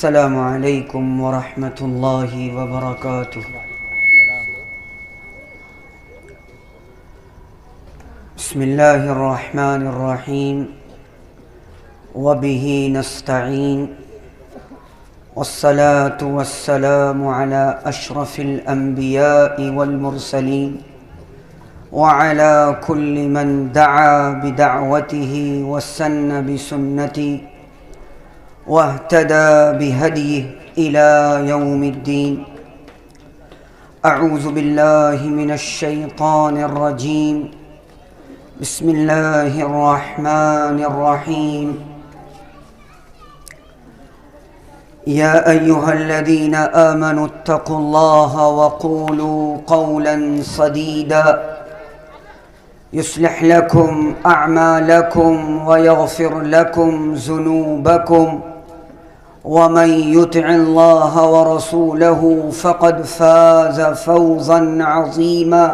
السلام علیکم ورحمۃ اللہ وبرکاتہ۔ بسم اللہ الرحمن الرحیم وبہ نستعین والصلاة والسلام علی اشرف الانبیاء والمرسلین وعلى كل من دعا بدعوته وسن بسنته واهتدى بهديه إلى يوم الدين۔ أعوذ بالله من الشيطان الرجيم، بسم الله الرحمن الرحيم۔ يا أيها الذين آمنوا اتقوا الله وقولوا قولا سديدا يصلح لكم أعمالكم ويغفر لكم ذنوبكم ومن يطع الله ورسوله فقد فاز فوزا عظيما۔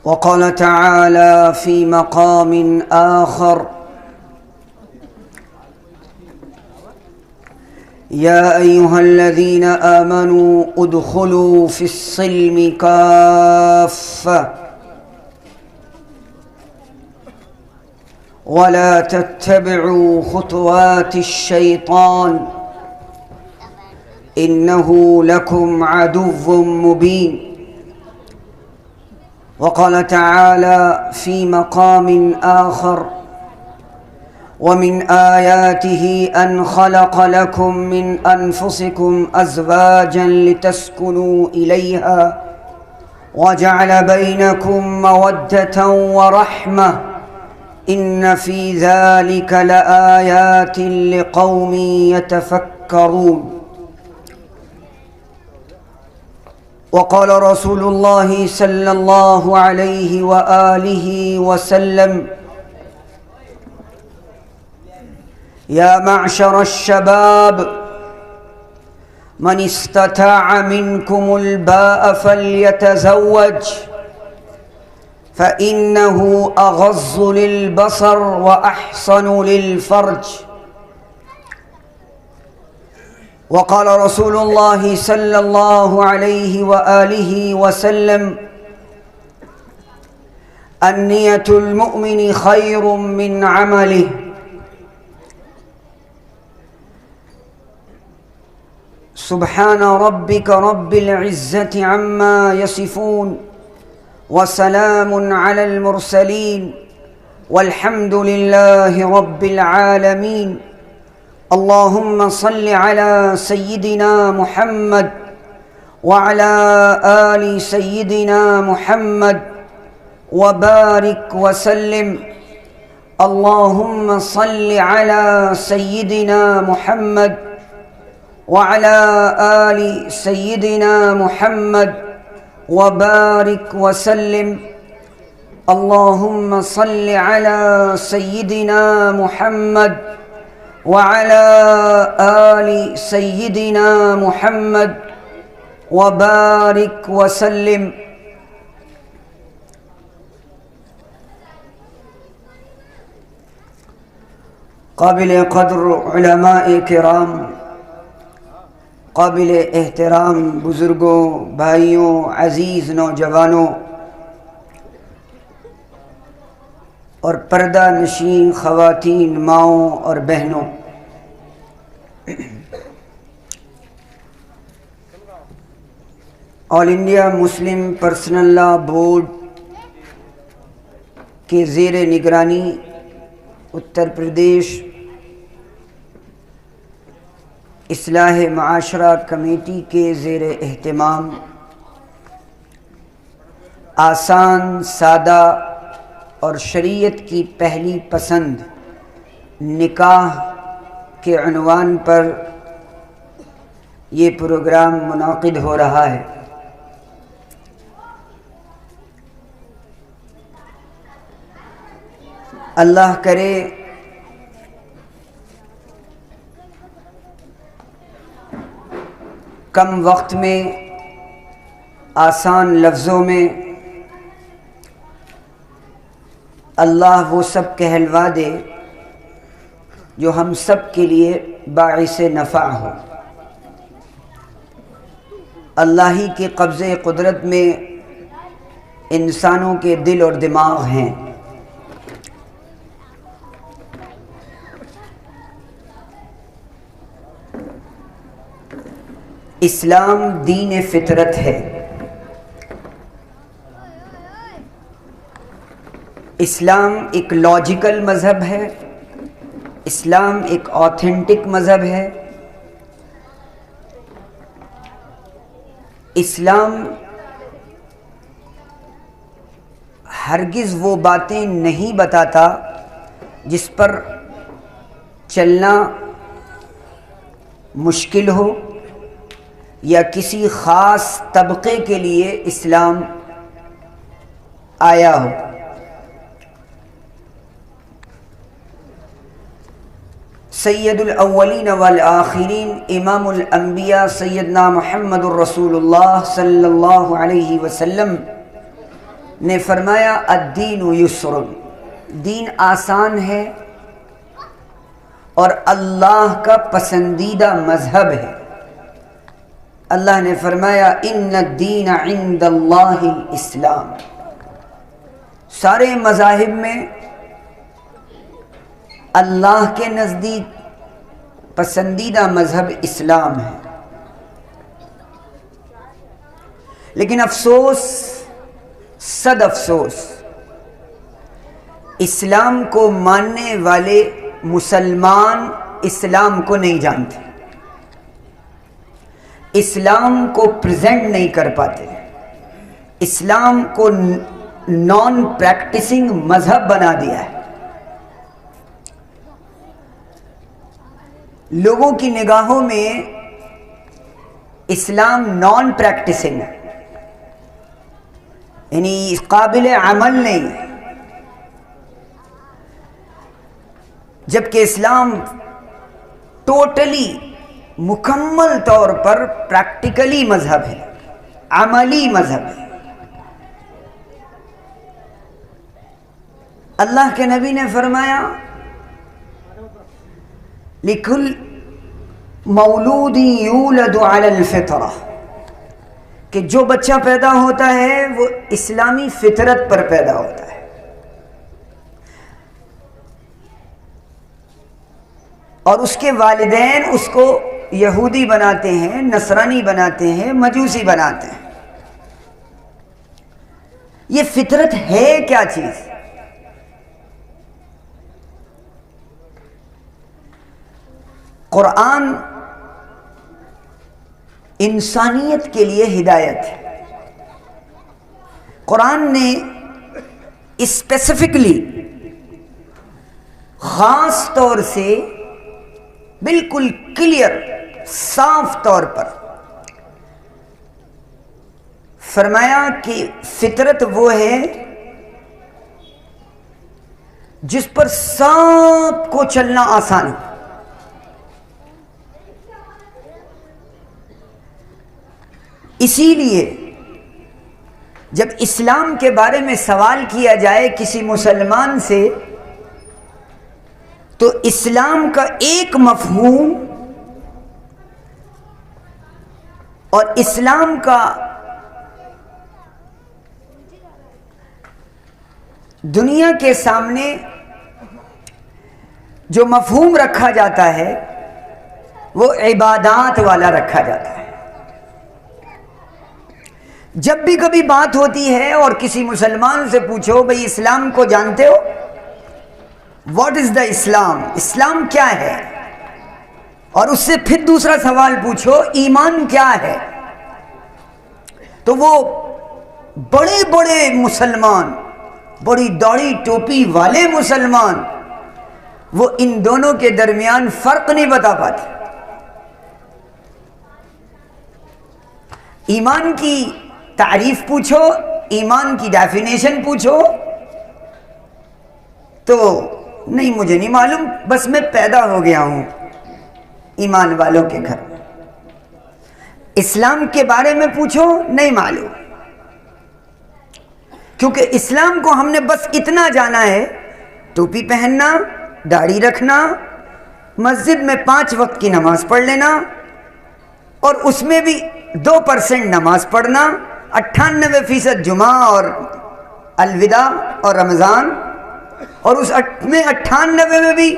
وقال تعالى في مقام آخر: يا أيها الذين آمنوا ادخلوا في السلم كافة ولا تتبعوا خطوات الشيطان إنه لكم عدو مبين۔ وقال تعالى في مقام آخر: ومن آياته أن خلق لكم من أنفسكم أزواجا لتسكنوا إليها وجعل بينكم مودة ورحمة إن في ذلك لآيات لقوم يتفكرون۔ وقال رسول الله صلى الله عليه وآله وسلم: يا معشر الشباب من استطاع منكم الباء فليتزوج فإنه أغض للبصر وأحصن للفرج۔ وقال رسول الله صلى الله عليه وآله وسلم: النية المؤمن خير من عمله۔ سبحان ربك رب العزة عما يصفون وسلام على المرسلين والحمد لله رب العالمين۔ اللهم صل على سيدنا محمد وعلى آل سيدنا محمد وبارك وسلم۔ اللهم صل على سيدنا محمد وعلى آل سيدنا محمد وبارك وسلم۔ اللهم صل على سيدنا محمد وعلى آل سيدنا محمد وبارك وسلم۔ قابل قدر علماء کرام، قابل احترام بزرگوں، بھائیوں، عزیز نوجوانوں اور پردہ نشین خواتین، ماؤں اور بہنوں، All India Muslim Personal Law Board کے زیر نگرانی اتر پردیش اصلاح معاشرہ کمیٹی کے زیر اہتمام آسان، سادہ اور شریعت کی پہلی پسند نکاح کے عنوان پر یہ پروگرام منعقد ہو رہا ہے۔ اللہ کرے کم وقت میں، آسان لفظوں میں اللہ وہ سب کہلوا دے جو ہم سب کے لیے باعث نفع ہو۔ اللہ ہی کے قبضے قدرت میں انسانوں کے دل اور دماغ ہیں۔ اسلام دین فطرت ہے۔ اسلام ایک لاجیکل مذہب ہے، اسلام ایک آتھینٹک مذہب ہے۔ اسلام ہرگز وہ باتیں نہیں بتاتا جس پر چلنا مشکل ہو یا کسی خاص طبقے کے لیے اسلام آیا ہو۔ سید الاولین والآخرین امام الانبیاء سیدنا محمد الرسول اللہ صلی اللہ علیہ وسلم نے فرمایا الدین یسر، دین آسان ہے اور اللہ کا پسندیدہ مذہب ہے۔ اللہ نے فرمایا ان الدین عند اللہ الاسلام، سارے مذاہب میں اللہ کے نزدیک پسندیدہ مذہب اسلام ہے۔ لیکن افسوس، صد افسوس، اسلام کو ماننے والے مسلمان اسلام کو نہیں جانتے، اسلام کو پریزنٹ نہیں کر پاتے، اسلام کو نان پریکٹسنگ مذہب بنا دیا ہے۔ لوگوں کی نگاہوں میں اسلام نان پریکٹسنگ ہے، یعنی قابل عمل نہیں ہے، جبکہ اسلام ٹوٹلی مکمل طور پر پریکٹیکلی مذہب ہے، عملی مذہب ہے۔ اللہ کے نبی نے فرمایا لِكُلِّ مولود یولد علی الفطرہ، کہ جو بچہ پیدا ہوتا ہے وہ اسلامی فطرت پر پیدا ہوتا ہے، اور اس کے والدین اس کو یہودی بناتے ہیں، نصرانی بناتے ہیں، مجوسی بناتے ہیں۔ یہ فطرت ہے کیا چیز؟ قرآن انسانیت کے لیے ہدایت ہے۔ قرآن نے اسپیسیفکلی، خاص طور سے، بالکل کلیئر، صاف طور پر فرمایا کہ فطرت وہ ہے جس پر سب کو چلنا آسان ہو۔ اسی لیے جب اسلام کے بارے میں سوال کیا جائے کسی مسلمان سے تو اسلام کا ایک مفہوم اور اسلام کا دنیا کے سامنے جو مفہوم رکھا جاتا ہے وہ عبادات والا رکھا جاتا ہے۔ جب بھی کبھی بات ہوتی ہے اور کسی مسلمان سے پوچھو بھئی اسلام کو جانتے ہو؟ واٹ از دا اسلام؟ اسلام کیا ہے؟ اور اس سے پھر دوسرا سوال پوچھو ایمان کیا ہے؟ تو وہ بڑے بڑے مسلمان، بڑی داڑھی ٹوپی والے مسلمان، وہ ان دونوں کے درمیان فرق نہیں بتا پاتے۔ ایمان کی تعریف پوچھو، ایمان کی ڈیفینیشن پوچھو تو نہیں، مجھے نہیں معلوم، بس میں پیدا ہو گیا ہوں ایمان والوں کے گھر میں۔ اسلام کے بارے میں پوچھو، نہیں معلوم، کیونکہ اسلام کو ہم نے بس اتنا جانا ہے، ٹوپی پہننا، داڑھی رکھنا، مسجد میں 5 وقت کی نماز پڑھ لینا اور اس میں بھی 2% نماز پڑھنا، 98% جمعہ اور الوداع اور رمضان، اور اس میں 98 میں بھی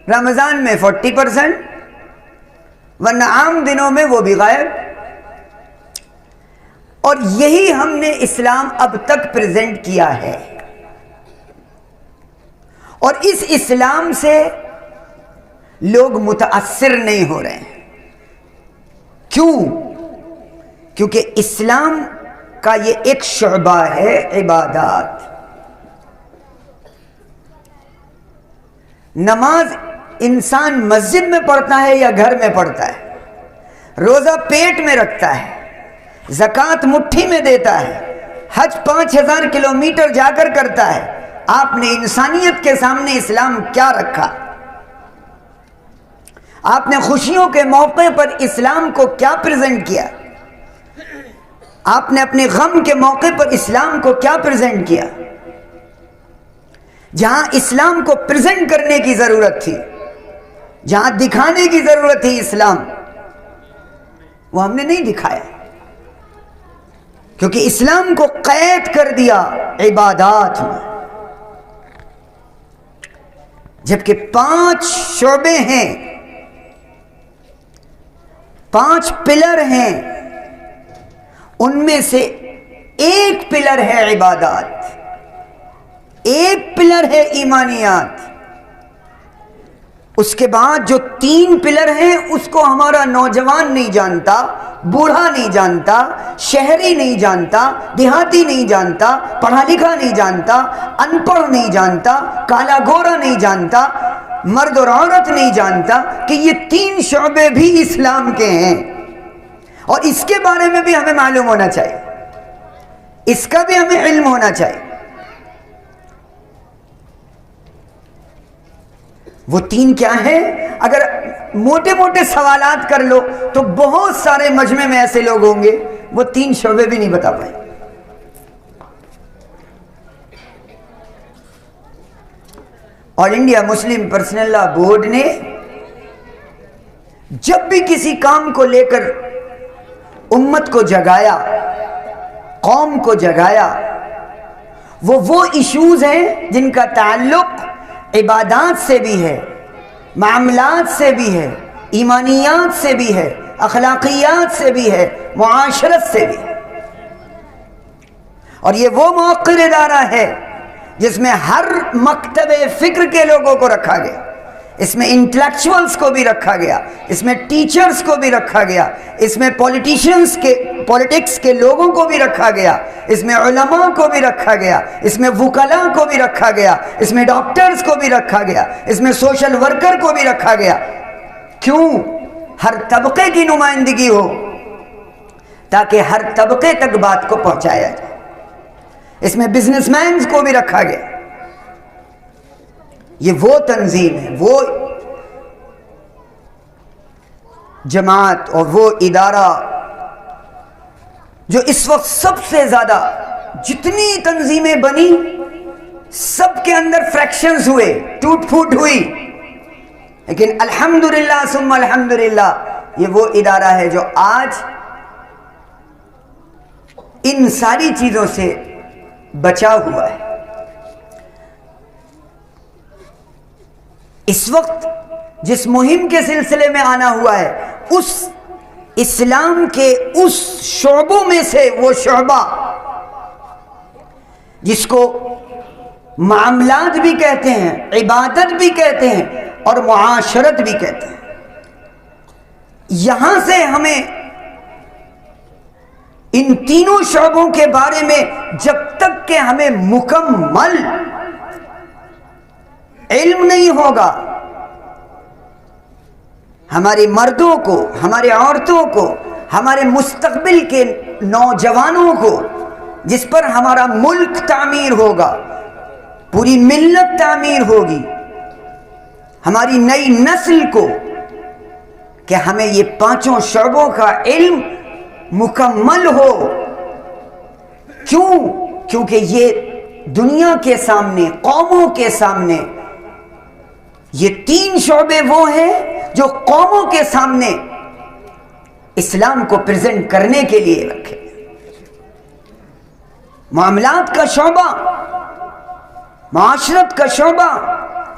رمضان میں 40%، ورنہ عام دنوں میں وہ بھی غائب۔ اور یہی ہم نے اسلام اب تک پریزنٹ کیا ہے، اور اس اسلام سے لوگ متاثر نہیں ہو رہے ہیں۔ کیوں؟ کیونکہ اسلام کا یہ ایک شعبہ ہے عبادات۔ نماز انسان مسجد میں پڑھتا ہے یا گھر میں پڑھتا ہے، روزہ پیٹ میں رکھتا ہے، زکوٰۃ مٹھی میں دیتا ہے، حج 5000 کلومیٹر جا کر کرتا ہے، آپ نے انسانیت کے سامنے اسلام کیا رکھا؟ آپ نے خوشیوں کے موقع پر اسلام کو کیا پریزنٹ کیا؟ آپ نے اپنے غم کے موقع پر اسلام کو کیا پریزنٹ کیا؟ جہاں اسلام کو پریزنٹ کرنے کی ضرورت تھی، جہاں دکھانے کی ضرورت تھی اسلام، وہ ہم نے نہیں دکھایا، کیونکہ اسلام کو قید کر دیا عبادات میں۔ جبکہ 5 شعبے ہیں، 5 پلر ہیں، ان میں سے ایک پلر ہے عبادات، ایک پلر ہے ایمانیات۔ اس کے بعد جو 3 پلر ہیں اس کو ہمارا نوجوان نہیں جانتا، بوڑھا نہیں جانتا، شہری نہیں جانتا، دیہاتی نہیں جانتا، پڑھا لکھا نہیں جانتا، ان پڑھ نہیں جانتا، کالا گورا نہیں جانتا، مرد اور عورت نہیں جانتا کہ یہ 3 شعبے بھی اسلام کے ہیں، اور اس کے بارے میں بھی ہمیں معلوم ہونا چاہیے، اس کا بھی ہمیں علم ہونا چاہیے۔ وہ 3 کیا ہیں؟ اگر موٹے موٹے سوالات کر لو تو بہت سارے مجمع میں ایسے لوگ ہوں گے وہ 3 شعبے بھی نہیں بتا پائیں۔ آل انڈیا مسلم پرسنل لا بورڈ نے جب بھی کسی کام کو لے کر امت کو جگایا، قوم کو جگایا، وہ ایشوز ہیں جن کا تعلق عبادات سے بھی ہے، معاملات سے بھی ہے، ایمانیات سے بھی ہے، اخلاقیات سے بھی ہے، معاشرت سے بھی ہے۔ اور یہ وہ موقر ادارہ ہے جس میں ہر مکتب فکر کے لوگوں کو رکھا گیا، اس میں انٹلیکچوئلز کو بھی رکھا گیا، اس میں ٹیچرز کو بھی رکھا گیا، اس میں پولیٹکس کے لوگوں کو بھی رکھا گیا، اس میں علماء کو بھی رکھا گیا، اس میں وکلاء کو بھی رکھا گیا، اس میں ڈاکٹرز کو بھی رکھا گیا، اس میں سوشل ورکر کو بھی رکھا گیا۔ کیوں؟ ہر طبقے کی نمائندگی ہو، تاکہ ہر طبقے تک بات کو پہنچایا جائے۔ اس میں بزنس مینز کو بھی رکھا گیا۔ یہ وہ تنظیم ہے، وہ جماعت اور وہ ادارہ جو اس وقت سب سے زیادہ، جتنی تنظیمیں بنی سب کے اندر فریکشنز ہوئے، ٹوٹ پھوٹ ہوئی، لیکن الحمدللہ ثم الحمدللہ یہ وہ ادارہ ہے جو آج ان ساری چیزوں سے بچا ہوا ہے۔ اس وقت جس مہم کے سلسلے میں آنا ہوا ہے، اس اسلام کے اس شعبوں میں سے وہ شعبہ جس کو معاملات بھی کہتے ہیں، عبادت بھی کہتے ہیں اور معاشرت بھی کہتے ہیں، یہاں سے ہمیں ان تینوں شعبوں کے بارے میں جب تک کہ ہمیں مکمل علم نہیں ہوگا، ہمارے مردوں کو، ہمارے عورتوں کو، ہمارے مستقبل کے نوجوانوں کو، جس پر ہمارا ملک تعمیر ہوگا، پوری ملت تعمیر ہوگی، ہماری نئی نسل کو، کہ ہمیں یہ 5 شعبوں کا علم مکمل ہو۔ کیوں؟ کیونکہ یہ دنیا کے سامنے، قوموں کے سامنے یہ 3 شعبے وہ ہیں جو قوموں کے سامنے اسلام کو پریزنٹ کرنے کے لیے رکھے. معاملات کا شعبہ، معاشرت کا شعبہ،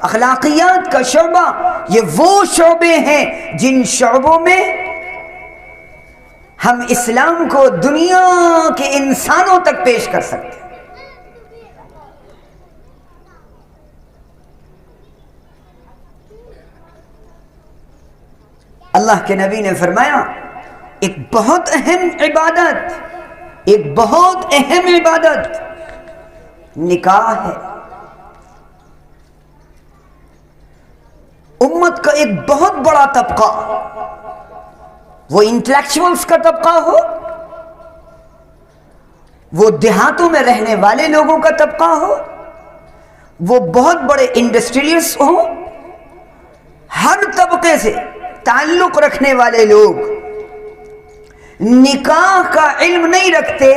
اخلاقیات کا شعبہ، یہ وہ شعبے ہیں جن شعبوں میں ہم اسلام کو دنیا کے انسانوں تک پیش کر سکتے ہیں. اللہ کے نبی نے فرمایا ایک بہت اہم عبادت نکاح ہے. امت کا ایک بہت بڑا طبقہ، وہ انٹلیکچوئلز کا طبقہ ہو، وہ دیہاتوں میں رہنے والے لوگوں کا طبقہ ہو، وہ بہت بڑے انڈسٹریلسٹ ہوں، ہر طبقے سے تعلق رکھنے والے لوگ نکاح کا علم نہیں رکھتے،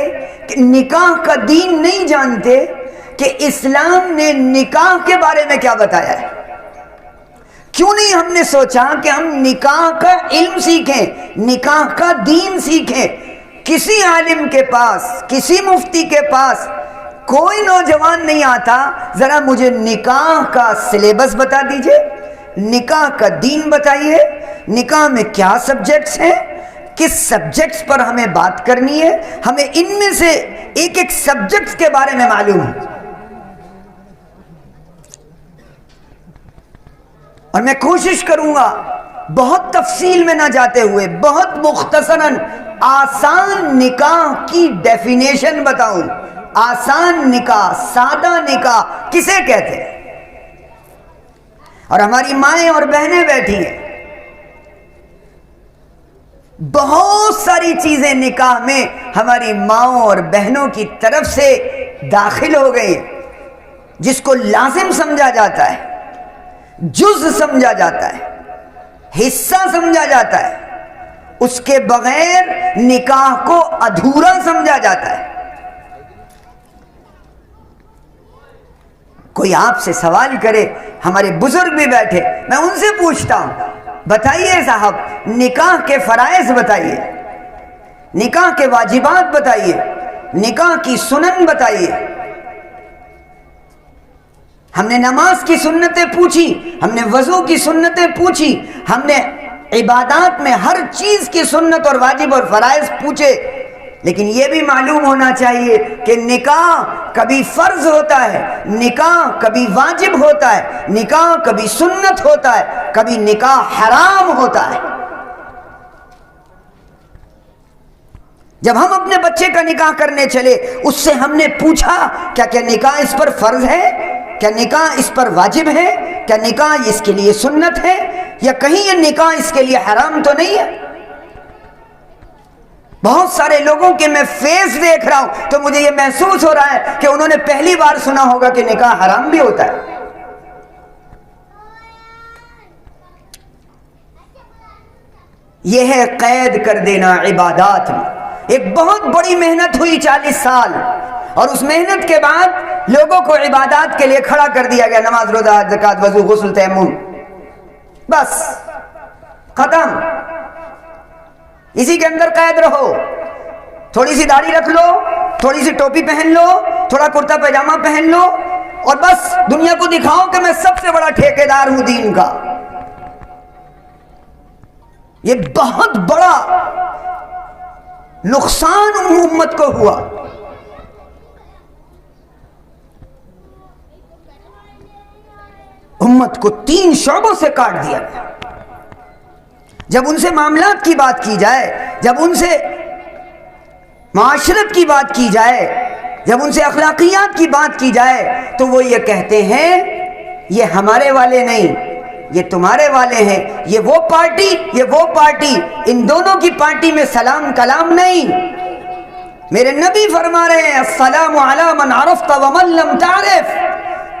کہ نکاح کا دین نہیں جانتے کہ اسلام نے نکاح کے بارے میں کیا بتایا ہے. کیوں نہیں ہم نے سوچا کہ ہم نکاح کا علم سیکھیں، نکاح کا دین سیکھیں. کسی عالم کے پاس، کسی مفتی کے پاس کوئی نوجوان نہیں آتا ذرا مجھے نکاح کا سلیبس بتا دیجئے، نکاح کا دین بتائیے، نکاح میں کیا سبجیکٹس ہیں، کس سبجیکٹس پر ہمیں بات کرنی ہے. ہمیں ان میں سے ایک ایک سبجیکٹس کے بارے میں معلوم ہے. اور میں کوشش کروں گا بہت تفصیل میں نہ جاتے ہوئے بہت مختصراً آسان نکاح کی ڈیفینیشن بتاؤں. آسان نکاح، سادہ نکاح کسے کہتے ہیں؟ اور ہماری مائیں اور بہنیں بیٹھی ہیں، بہت ساری چیزیں نکاح میں ہماری ماؤں اور بہنوں کی طرف سے داخل ہو گئی ہیں، جس کو لازم سمجھا جاتا ہے، جز سمجھا جاتا ہے، حصہ سمجھا جاتا ہے. اس کے بغیر نکاح کو ادھورا سمجھا جاتا ہے. کوئی آپ سے سوال کرے، ہمارے بزرگ بھی بیٹھے، میں ان سے پوچھتا ہوں بتائیے صاحب نکاح کے فرائض بتائیے، نکاح کے واجبات بتائیے، نکاح کی سنن بتائیے. ہم نے نماز کی سنتیں پوچھی، ہم نے وضو کی سنتیں پوچھی، ہم نے عبادات میں ہر چیز کی سنت اور واجب اور فرائض پوچھے. لیکن یہ بھی معلوم ہونا چاہیے کہ نکاح کبھی فرض ہوتا ہے، نکاح کبھی واجب ہوتا ہے، نکاح کبھی سنت ہوتا ہے، کبھی نکاح حرام ہوتا ہے. جب ہم اپنے بچے کا نکاح کرنے چلے اس سے ہم نے پوچھا کیا نکاح اس پر فرض ہے، کیا نکاح اس پر واجب ہے، کیا نکاح اس کے لیے سنت ہے، یا کہیں یہ نکاح اس کے لیے حرام تو نہیں ہے. بہت سارے لوگوں کے میں فیس دیکھ رہا ہوں تو مجھے یہ محسوس ہو رہا ہے کہ انہوں نے پہلی بار سنا ہوگا کہ نکاح حرام بھی ہوتا ہے. یہ ہے قید کر دینا عبادات میں. ایک بہت بڑی محنت ہوئی 40 سال، اور اس محنت کے بعد لوگوں کو عبادات کے لیے کھڑا کر دیا گیا، نماز، روزہ، حج، زکوٰۃ، وضو، غسل، تیمم، بس ختم. اسی کے اندر قید رہو. تھوڑی سی داڑھی رکھ لو، تھوڑی سی ٹوپی پہن لو، تھوڑا کرتا پائجامہ پہن لو، اور بس دنیا کو دکھاؤ کہ میں سب سے بڑا ٹھیکیدار ہوں دین کا. یہ بہت بڑا نقصان امت کو ہوا. امت کو 3 شعبوں سے کاٹ دیا گیا. جب ان سے معاملات کی بات کی جائے، جب ان سے معاشرت کی بات کی جائے، جب ان سے اخلاقیات کی بات کی جائے تو وہ یہ کہتے ہیں یہ ہمارے والے نہیں، یہ تمہارے والے ہیں، یہ وہ پارٹی، یہ وہ پارٹی. ان دونوں کی پارٹی میں سلام کلام نہیں. میرے نبی فرما رہے ہیں السلام علی من عرفت ومن لم تعرف.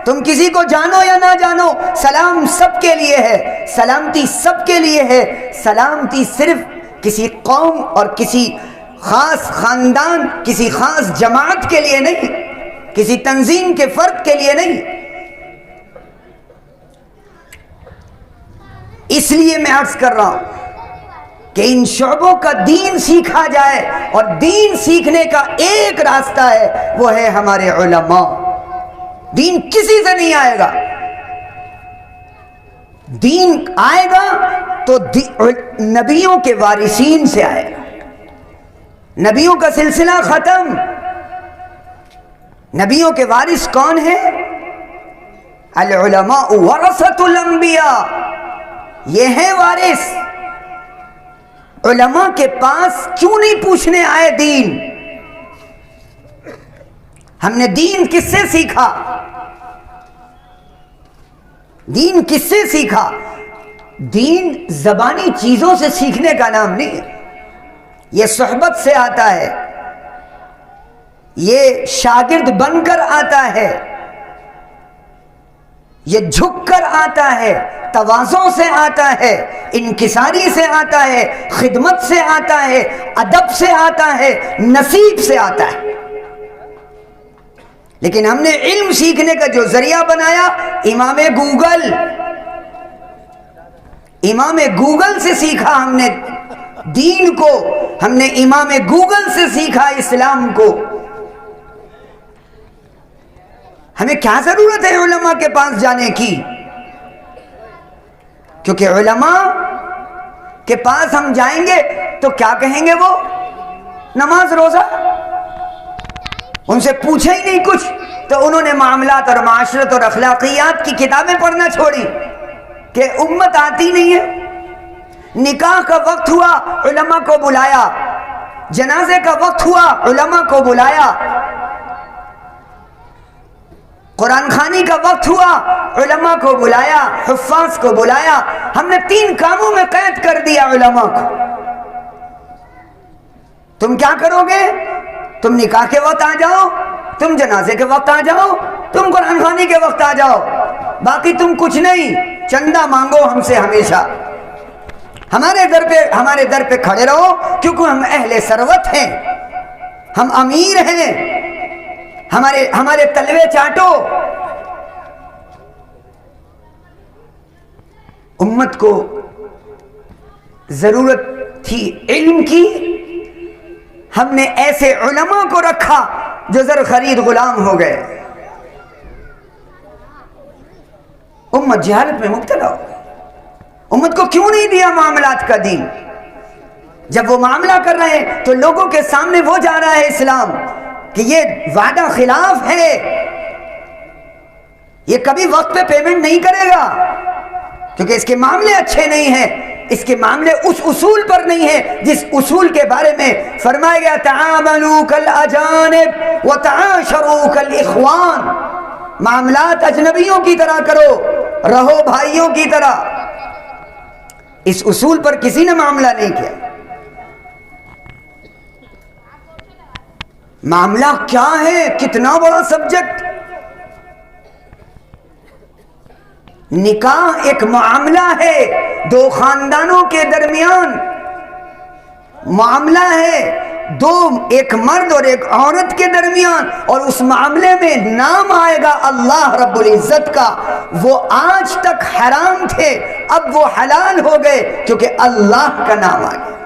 تم کسی کو جانو یا نہ جانو، سلام سب کے لیے ہے، سلامتی سب کے لیے ہے. سلامتی صرف کسی قوم اور کسی خاص خاندان، کسی خاص جماعت کے لیے نہیں، کسی تنظیم کے فرد کے لیے نہیں. اس لیے میں عرض کر رہا ہوں کہ ان شعبوں کا دین سیکھا جائے، اور دین سیکھنے کا ایک راستہ ہے، وہ ہے ہمارے علماء۔ دین کسی سے نہیں آئے گا، دین آئے گا تو نبیوں کے وارثین سے آئے گا۔ نبیوں کا سلسلہ ختم۔ نبیوں کے وارث کون ہیں؟ العلماء ورثۃ الانبیاء، یہ ہیں وارث۔ علماء کے پاس کیوں نہیں پوچھنے آئے دین؟ ہم نے دین کس سے سیکھا؟ دین کس سے سیکھا؟ دین زبانی چیزوں سے سیکھنے کا نام نہیں ہے، یہ صحبت سے آتا ہے، یہ شاگرد بن کر آتا ہے، یہ جھک کر آتا ہے، تواضع سے آتا ہے، انکساری سے آتا ہے، خدمت سے آتا ہے، ادب سے آتا ہے، نصیب سے آتا ہے۔ لیکن ہم نے علم سیکھنے کا جو ذریعہ بنایا امام گوگل، امام گوگل سے سیکھا ہم نے دین کو، ہم نے امام گوگل سے سیکھا اسلام کو۔ ہمیں کیا ضرورت ہے علماء کے پاس جانے کی؟ کیونکہ علماء کے پاس ہم جائیں گے تو کیا کہیں گے؟ وہ نماز روزہ، ان سے پوچھے ہی نہیں کچھ تو انہوں نے معاملات اور معاشرت اور اخلاقیات کی کتابیں پڑھنا چھوڑی کہ امت آتی نہیں ہے۔ نکاح کا وقت ہوا، علماء کو بلایا، جنازے کا وقت ہوا، علماء کو بلایا، قرآن خوانی کا وقت ہوا، علماء کو بلایا، حفاظ کو بلایا۔ ہم نے 3 کاموں میں قید کر دیا علماء کو۔ تم کیا کرو گے؟ تم نکاح کے وقت آ جاؤ، تم جنازے کے وقت آ جاؤ، تم قرآن خوانی کے وقت آ جاؤ، باقی تم کچھ نہیں، چندہ مانگو ہم سے ہمیشہ، ہمارے در پہ کھڑے رہو، کیونکہ ہم اہل ثروت ہیں، ہم امیر ہیں، ہمارے تلوے چاٹو۔ امت کو ضرورت تھی علم کی، ہم نے ایسے علماء کو رکھا جو زر خرید غلام ہو گئے۔ امت جہالت میں مبتلا ہو گئی۔ امت کو کیوں نہیں دیا معاملات کا دین؟ جب وہ معاملہ کر رہے ہیں تو لوگوں کے سامنے وہ جا رہا ہے اسلام کہ یہ وعدہ خلاف ہے، یہ کبھی وقت پہ پیمنٹ نہیں کرے گا کیونکہ اس کے معاملے اچھے نہیں ہیں، اس کے معاملے اس اصول پر نہیں ہیں جس اصول کے بارے میں فرمایا گیا تعاملوا کالاجانب وتعاشروا کالاخوان، معاملات اجنبیوں کی طرح کرو، رہو بھائیوں کی طرح۔ اس اصول پر کسی نے معاملہ نہیں کیا۔ معاملہ کیا ہے؟ کتنا بڑا سبجیکٹ۔ نکاح ایک معاملہ ہے، 2 خاندانوں کے درمیان معاملہ ہے، ایک مرد اور ایک عورت کے درمیان، اور اس معاملے میں نام آئے گا اللہ رب العزت کا۔ وہ آج تک حرام تھے، اب وہ حلال ہو گئے کیونکہ اللہ کا نام آ گیا۔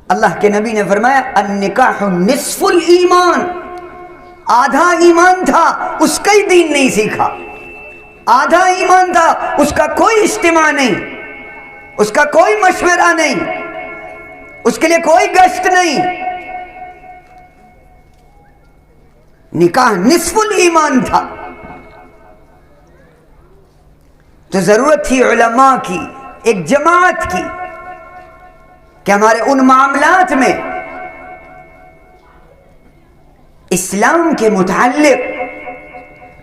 اللہ کے نبی نے فرمایا النکاح نصف الایمان، آدھا ایمان تھا، اس کا ہی دین نہیں سیکھا، آدھا ایمان تھا، اس کا کوئی اجتماع نہیں، اس کا کوئی مشورہ نہیں، اس کے لیے کوئی گشت نہیں۔ نکاح نصف الایمان تھا۔ تو ضرورت تھی علماء کی، ایک جماعت کی، کہ ہمارے ان معاملات میں اسلام کے متعلق،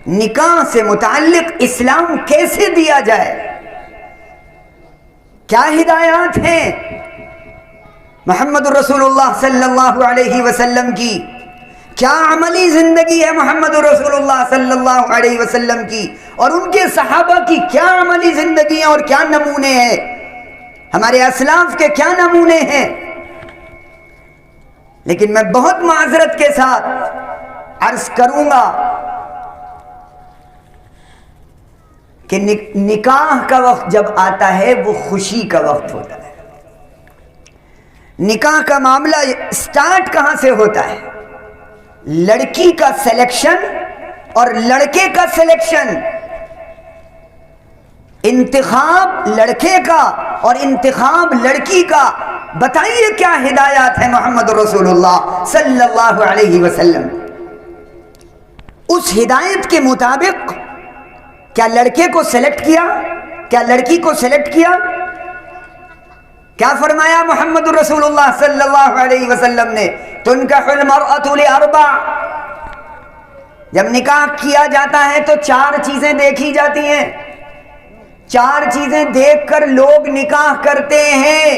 نکاح سے متعلق اسلام کیسے دیا جائے، کیا ہدایات ہیں محمد رسول اللہ صلی اللہ علیہ وسلم کی، کیا عملی زندگی ہے محمد رسول اللہ صلی اللہ علیہ وسلم کی، اور ان کے صحابہ کی کیا عملی زندگی اور کیا نمونے ہیں، ہمارے اسلاف کے کیا نمونے ہیں۔ لیکن میں بہت معذرت کے ساتھ عرض کروں گا کہ نکاح کا وقت جب آتا ہے وہ خوشی کا وقت ہوتا ہے. نکاح کا معاملہ سٹارٹ کہاں سے ہوتا ہے؟ لڑکی کا سلیکشن اور لڑکے کا سلیکشن. انتخاب لڑکے کا اور انتخاب لڑکی کا. بتائیے کیا ہدایات ہے محمد رسول اللہ صلی اللہ علیہ وسلم. اس ہدایت کے مطابق کیا لڑکے کو سلیکٹ کیا؟ کیا لڑکی کو سلیکٹ کیا؟ کیا فرمایا محمد رسول اللہ صلی اللہ علیہ وسلم نے؟ تنکح المرأة لأربع. جب نکاح کیا جاتا ہے تو 4 چیزیں دیکھی جاتی ہیں. 4 چیزیں دیکھ کر لوگ نکاح کرتے ہیں.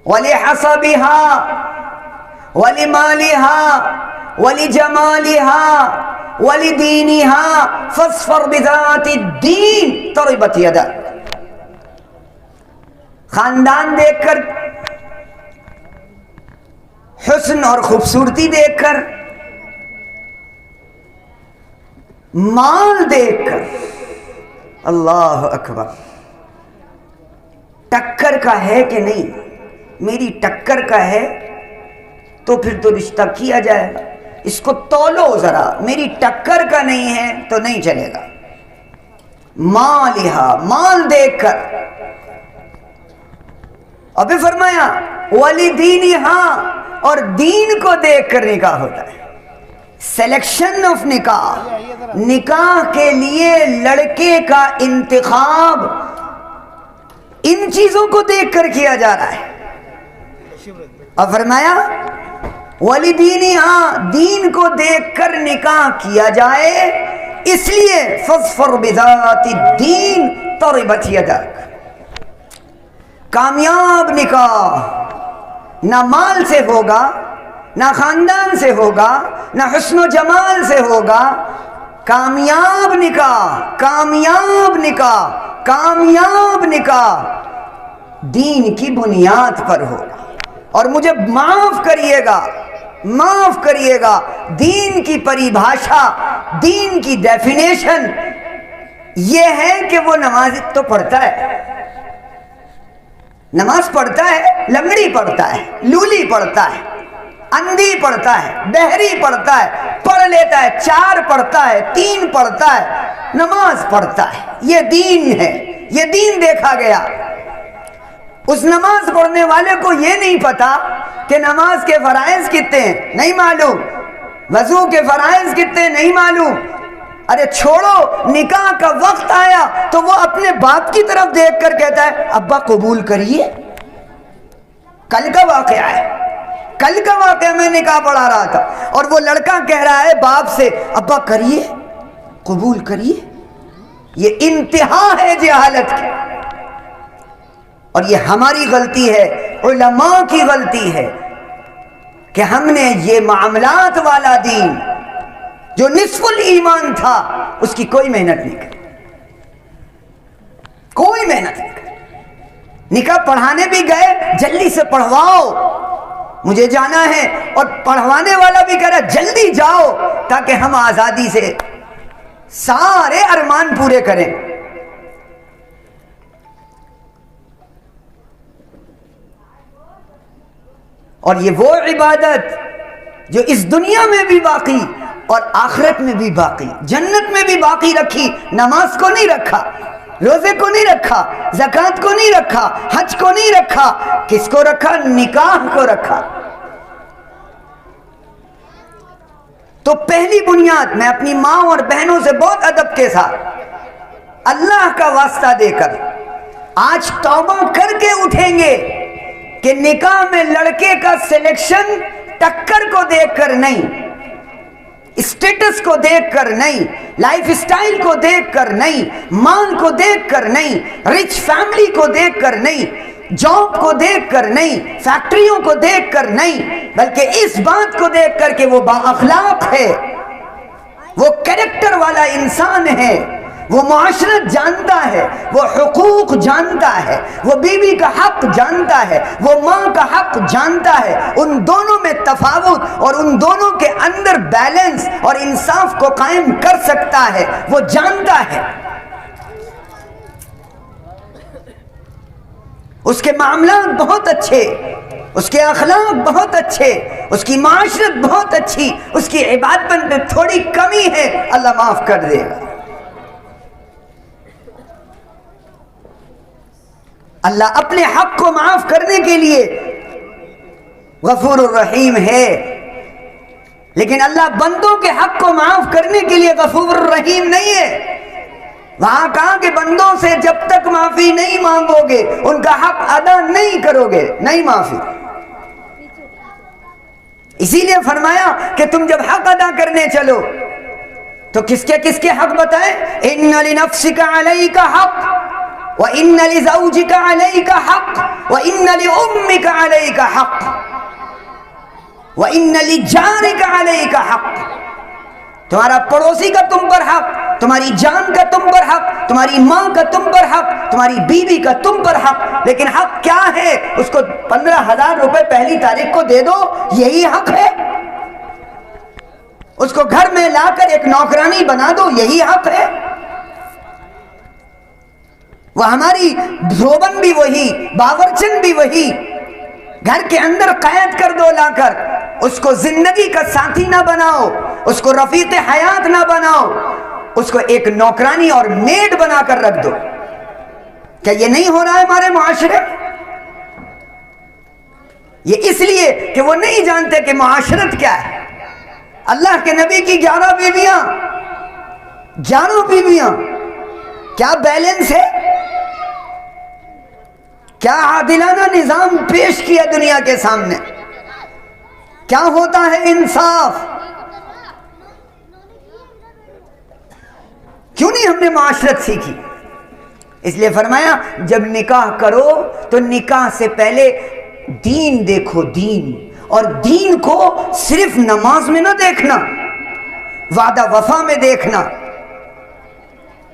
وَلِحَسَبِهَا وَلِمَالِهَا وَلِجَمَالِهَا وَلِدِينِهَا فَاصْفَرْ بِذَاتِ الدِّينِ تَرِبَتْ يَدَاكَ. خاندان دیکھ کر، حسن اور خوبصورتی دیکھ کر، مال دیکھ کر، اللہ اکبر، ٹکر کا ہے کہ نہیں؟ میری ٹکر کا ہے تو پھر تو رشتہ کیا جائے. اس کو تولو ذرا، میری ٹکر کا نہیں ہے تو نہیں چلے گا. مالہا، مال دیکھ کر. اور پھر فرمایا وَلِدِينِهَا، اور دین کو دیکھ کر نکاح ہوتا ہے. سلیکشن آف نکاح، نکاح کے لیے لڑکے کا انتخاب ان چیزوں کو دیکھ کر کیا جا رہا ہے. اور فرمایا وَلِدِينِهَا، دین کو دیکھ کر نکاح کیا جائے. اس لیے فَاظْفَرْ بِذَاتِ الدِّينِ تَرِبَتْ يَدَاكَ. کامیاب نکاح نہ مال سے ہوگا، نہ خاندان سے ہوگا، نہ حسن و جمال سے ہوگا. کامیاب نکاح، کامیاب نکاح، کامیاب نکاح دین کی بنیاد پر ہوگا. اور مجھے معاف کریے گا، معاف کریے گا، دین کی پریبھاشا، دین کی ڈیفینیشن یہ ہے کہ وہ نماز تو پڑھتا ہے، نماز پڑھتا ہے، لنگڑی پڑھتا ہے، لولی پڑھتا ہے، اندھی پڑھتا ہے، بہری پڑھتا ہے، پڑھ لیتا ہے، 4 پڑھتا ہے، 3 پڑھتا ہے، نماز پڑھتا ہے. یہ دین ہے، یہ دین دیکھا گیا. اس نماز پڑھنے والے کو یہ نہیں پتا کہ نماز کے فرائض کتنے ہیں، نہیں معلوم. وضو کے فرائض کتنے، نہیں معلوم. ارے چھوڑو، نکاح کا وقت آیا تو وہ اپنے باپ کی طرف دیکھ کر کہتا ہے ابا قبول کریے. کل کا واقعہ ہے، کل کا واقعہ. میں نکاح پڑھا رہا تھا اور وہ لڑکا کہہ رہا ہے باپ سے ابا کریے، قبول کریے. یہ انتہا ہے جہالت کی. اور یہ ہماری غلطی ہے، علماء کی غلطی ہے کہ ہم نے یہ معاملات والا دین جو نصف الایمان تھا اس کی کوئی محنت نہیں کی، کوئی محنت نہیں کی. نکاح پڑھانے بھی گئے، جلدی سے پڑھواؤ، مجھے جانا ہے. اور پڑھوانے والا بھی کہہ رہا جلدی جاؤ تاکہ ہم آزادی سے سارے ارمان پورے کریں. اور یہ وہ عبادت جو اس دنیا میں بھی باقی اور آخرت میں بھی باقی، جنت میں بھی باقی رکھی. نماز کو نہیں رکھا، روزے کو نہیں رکھا، زکوٰۃ کو نہیں رکھا، حج کو نہیں رکھا. کس کو رکھا؟ نکاح کو رکھا. تو پہلی بنیاد، میں اپنی ماں اور بہنوں سے بہت ادب کے ساتھ اللہ کا واسطہ دے کر آج توبہ کر کے اٹھیں گے کہ نکاح میں لڑکے کا سلیکشن ٹکر کو دیکھ کر نہیں، اسٹیٹس کو دیکھ کر نہیں، لائف اسٹائل کو دیکھ کر نہیں، مال کو دیکھ کر نہیں، رچ فیملی کو دیکھ کر نہیں، جاب کو دیکھ کر نہیں، فیکٹریوں کو دیکھ کر نہیں، بلکہ اس بات کو دیکھ کر کہ وہ با اخلاق ہے، وہ کریکٹر والا انسان ہے، وہ معاشرت جانتا ہے، وہ حقوق جانتا ہے، وہ بیوی کا حق جانتا ہے، وہ ماں کا حق جانتا ہے، ان دونوں میں تفاوت اور ان دونوں کے اندر بیلنس اور انصاف کو قائم کر سکتا ہے، وہ جانتا ہے۔ اس کے معاملات بہت اچھے، اس کے اخلاق بہت اچھے، اس کی معاشرت بہت اچھی، اس کی عبادت میں تھوڑی کمی ہے، اللہ معاف کر دے گا۔ اللہ اپنے حق کو معاف کرنے کے لیے غفور الرحیم ہے، لیکن اللہ بندوں کے حق کو معاف کرنے کے لیے غفور الرحیم نہیں ہے۔ وہاں کہا کہ بندوں سے جب تک معافی نہیں مانگو گے، ان کا حق ادا نہیں کرو گے، نہیں معافی۔ اسی لیے فرمایا کہ تم جب حق ادا کرنے چلو تو کس کے حق بتائیں؟ ان لنفسک علیک حق، وان لزوجک علیک حق، وان لامک علیک حق، وان لجارک علیک حق۔ تمہارا پڑوسی کا تم پر حق، تمہاری جان کا تم پر حق، تمہاری ماں کا تم پر حق، تمہاری بیوی کا تم پر حق۔ لیکن حق کیا ہے؟ اس کو 15,000 روپے پہلی تاریخ کو دے دو، یہی حق ہے؟ اس کو گھر میں لا کر ایک نوکرانی بنا دو، یہی حق ہے؟ وہ ہماری دھوبن بھی وہی، باورچن بھی وہی، گھر کے اندر قید کر دو لا کر، اس کو زندگی کا ساتھی نہ بناؤ، اس کو رفیق حیات نہ بناؤ، اس کو ایک نوکرانی اور میڈ بنا کر رکھ دو۔ کیا یہ نہیں ہو رہا ہے ہمارے معاشرے؟ یہ اس لیے کہ وہ نہیں جانتے کہ معاشرت کیا ہے۔ اللہ کے نبی کی 11 بیویاں، 11 بیویاں، کیا بیلنس ہے؟ کیا عادلانہ نظام پیش کیا دنیا کے سامنے؟ کیا ہوتا ہے انصاف؟ کیوں نہیں ہم نے معاشرت سیکھی؟ اس لیے فرمایا جب نکاح کرو تو نکاح سے پہلے دین دیکھو، دین، اور دین کو صرف نماز میں نہ دیکھنا، وعدہ وفا میں دیکھنا،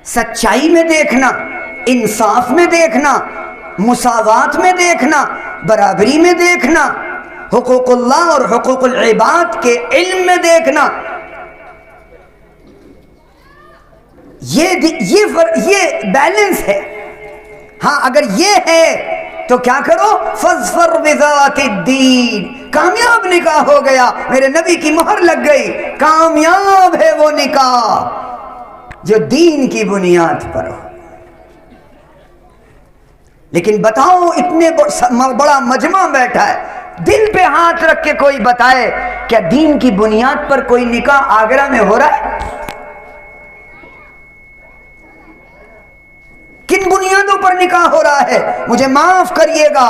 سچائی میں دیکھنا، انصاف میں دیکھنا، مساوات میں دیکھنا، برابری میں دیکھنا، حقوق اللہ اور حقوق العباد کے علم میں دیکھنا۔ یہ بیلنس ہے۔ ہاں اگر یہ ہے تو کیا کرو؟ فاظفر بذات الدین، کامیاب نکاح ہو گیا، میرے نبی کی مہر لگ گئی، کامیاب ہے وہ نکاح جو دین کی بنیاد پر ہو۔ لیکن بتاؤ اتنے بڑا مجمع بیٹھا ہے، دل پہ ہاتھ رکھ کے کوئی بتائے کیا دین کی بنیاد پر کوئی نکاح آگرہ میں ہو رہا ہے؟ کن بنیادوں پر نکاح ہو رہا ہے؟ مجھے معاف کریے گا،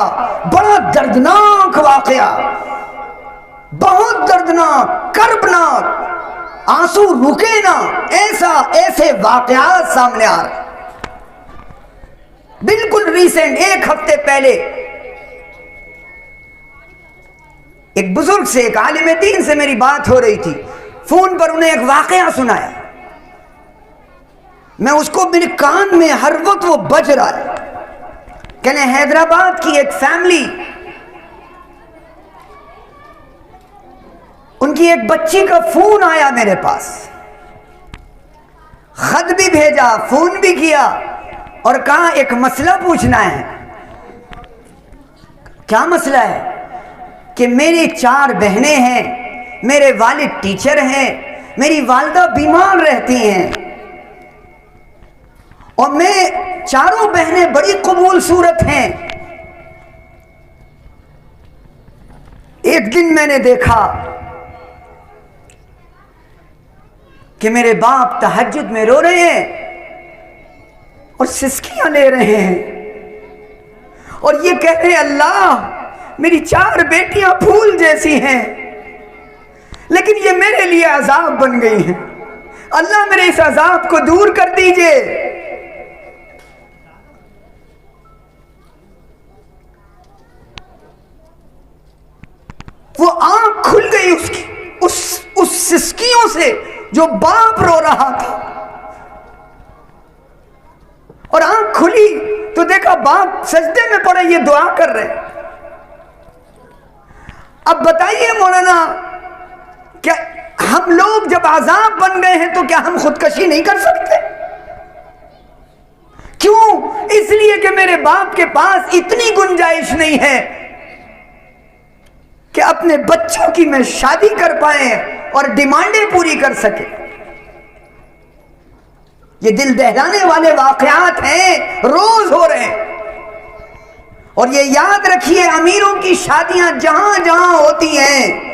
بڑا دردناک واقعہ، بہت دردناک، کربناک، آنسو رکے نا، ایسے واقعات سامنے آ رہے۔ بالکل ریسنٹ، 1 ہفتے پہلے ایک بزرگ سے، ایک عالم دین سے میری بات ہو رہی تھی، فون پر انہیں ایک واقعہ سنایا، میں اس کو میرے کان میں ہر وقت وہ بج رہا ہے۔ کہنے حیدرآباد کی ایک فیملی، ان کی ایک بچی کا فون آیا میرے پاس، خط بھی بھیجا، فون بھی کیا، اور کہا ایک مسئلہ پوچھنا ہے۔ کیا مسئلہ ہے؟ کہ میری 4 بہنیں ہیں، میرے والد ٹیچر ہیں، میری والدہ بیمار رہتی ہیں، اور میں 4 بہنیں بڑی قبول صورت ہیں۔ ایک دن میں نے دیکھا کہ میرے باپ تہجد میں رو رہے ہیں اور سسکیاں لے رہے ہیں، اور یہ کہہ رہے ہیں اللہ میری 4 بیٹیاں پھول جیسی ہیں، لیکن یہ میرے لیے عذاب بن گئی ہیں، اللہ میرے اس عذاب کو دور کر دیجئے۔ وہ آنکھ کھل گئی اس کی، اس سسکیوں سے جو باپ رو رہا تھا۔ اور آنکھ کھلی تو دیکھا باپ سجدے میں پڑے یہ دعا کر رہے. اب بتائیے مولانا، کیا ہم لوگ جب عذاب بن گئے ہیں تو کیا ہم خودکشی نہیں کر سکتے؟ کیوں؟ اس لیے کہ میرے باپ کے پاس اتنی گنجائش نہیں ہے کہ اپنے بچوں کی میں شادی کر پائیں اور ڈیمانڈیں پوری کر سکے. یہ دل دہلانے والے واقعات ہیں، روز ہو رہے ہیں. اور یہ یاد رکھیے، امیروں کی شادیاں جہاں جہاں ہوتی ہیں،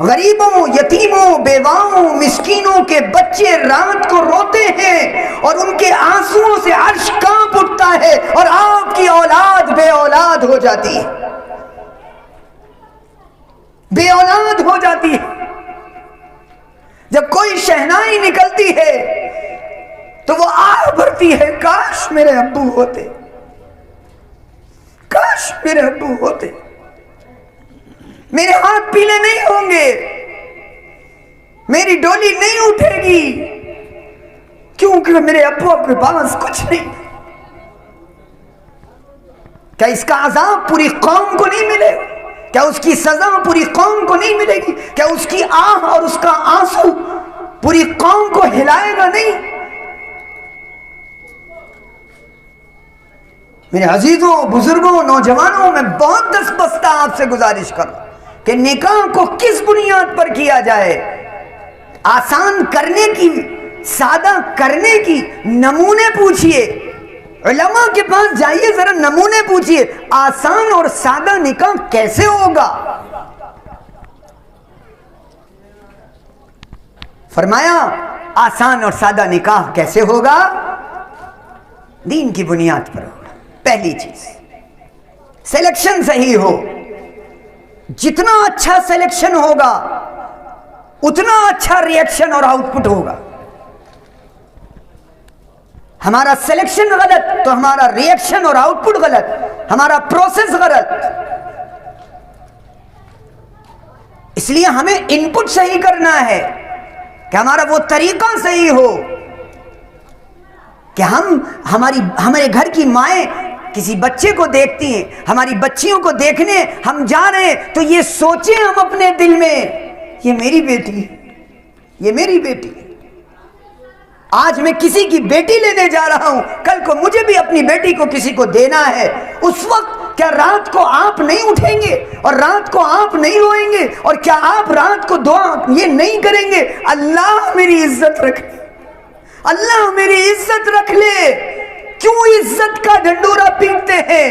غریبوں، یتیموں، بیواؤں، مسکینوں کے بچے رات کو روتے ہیں اور ان کے آنسوؤں سے عرش کانپ اٹھتا ہے اور آپ کی اولاد بے اولاد ہو جاتی ہے، بے اولاد ہو جاتی ہے. جب کوئی شہنائی نکلتی ہے تو وہ آہ بھرتی ہے، کاش میرے ابو ہوتے، کاش میرے ابو ہوتے، میرے ہاتھ پیلے نہیں ہوں گے، میری ڈولی نہیں اٹھے گی، کیونکہ میرے ابو کے پاس کچھ نہیں. کیا اس کا عذاب پوری قوم کو نہیں ملے؟ کیا اس کی سزا پوری قوم کو نہیں ملے گی؟ کیا اس کی آہ اور اس کا آنسو پوری قوم کو ہلائے گا نہیں؟ میرے عزیزوں، بزرگوں، نوجوانوں، میں بہت دستبستہ آپ سے گزارش کروں کہ نکاح کو کس بنیاد پر کیا جائے. آسان کرنے کی، سادہ کرنے کی نمونے پوچھئے، علماء کے پاس جائیے، ذرا نمونے پوچھئے، آسان اور سادہ نکاح کیسے ہوگا؟ فرمایا آسان اور سادہ نکاح کیسے ہوگا؟ دین کی بنیاد پر ہوگا. پہلی چیز، سلیکشن صحیح ہو. جتنا اچھا سلیکشن ہوگا اتنا اچھا ری ایکشن اور آؤٹ پٹ ہوگا. ہمارا سلیکشن غلط تو ہمارا ری ایکشن اور آؤٹ پٹ غلط، ہمارا پروسیس غلط. اس لیے ہمیں ان پٹ صحیح کرنا ہے کہ ہمارا وہ طریقہ صحیح ہو کہ ہمارے گھر کی مائیں کسی بچے کو دیکھتی ہیں، ہماری بچیوں کو دیکھنے ہم جا رہے ہیں تو یہ سوچیں ہم اپنے دل میں، یہ میری بیٹی ہے، یہ میری بیٹی ہے. آج میں کسی کی بیٹی لینے جا رہا ہوں، کل کو مجھے بھی اپنی بیٹی کو کسی کو دینا ہے. اس وقت کیا رات کو آپ نہیں اٹھیں گے اور رات کو آپ نہیں روئیں گے؟ اور کیا آپ رات کو دعا یہ نہیں کریں گے، اللہ میری عزت رکھ لے، اللہ میری عزت رکھ لے؟ کیوں عزت کا ڈھنڈورا پیٹتے ہیں؟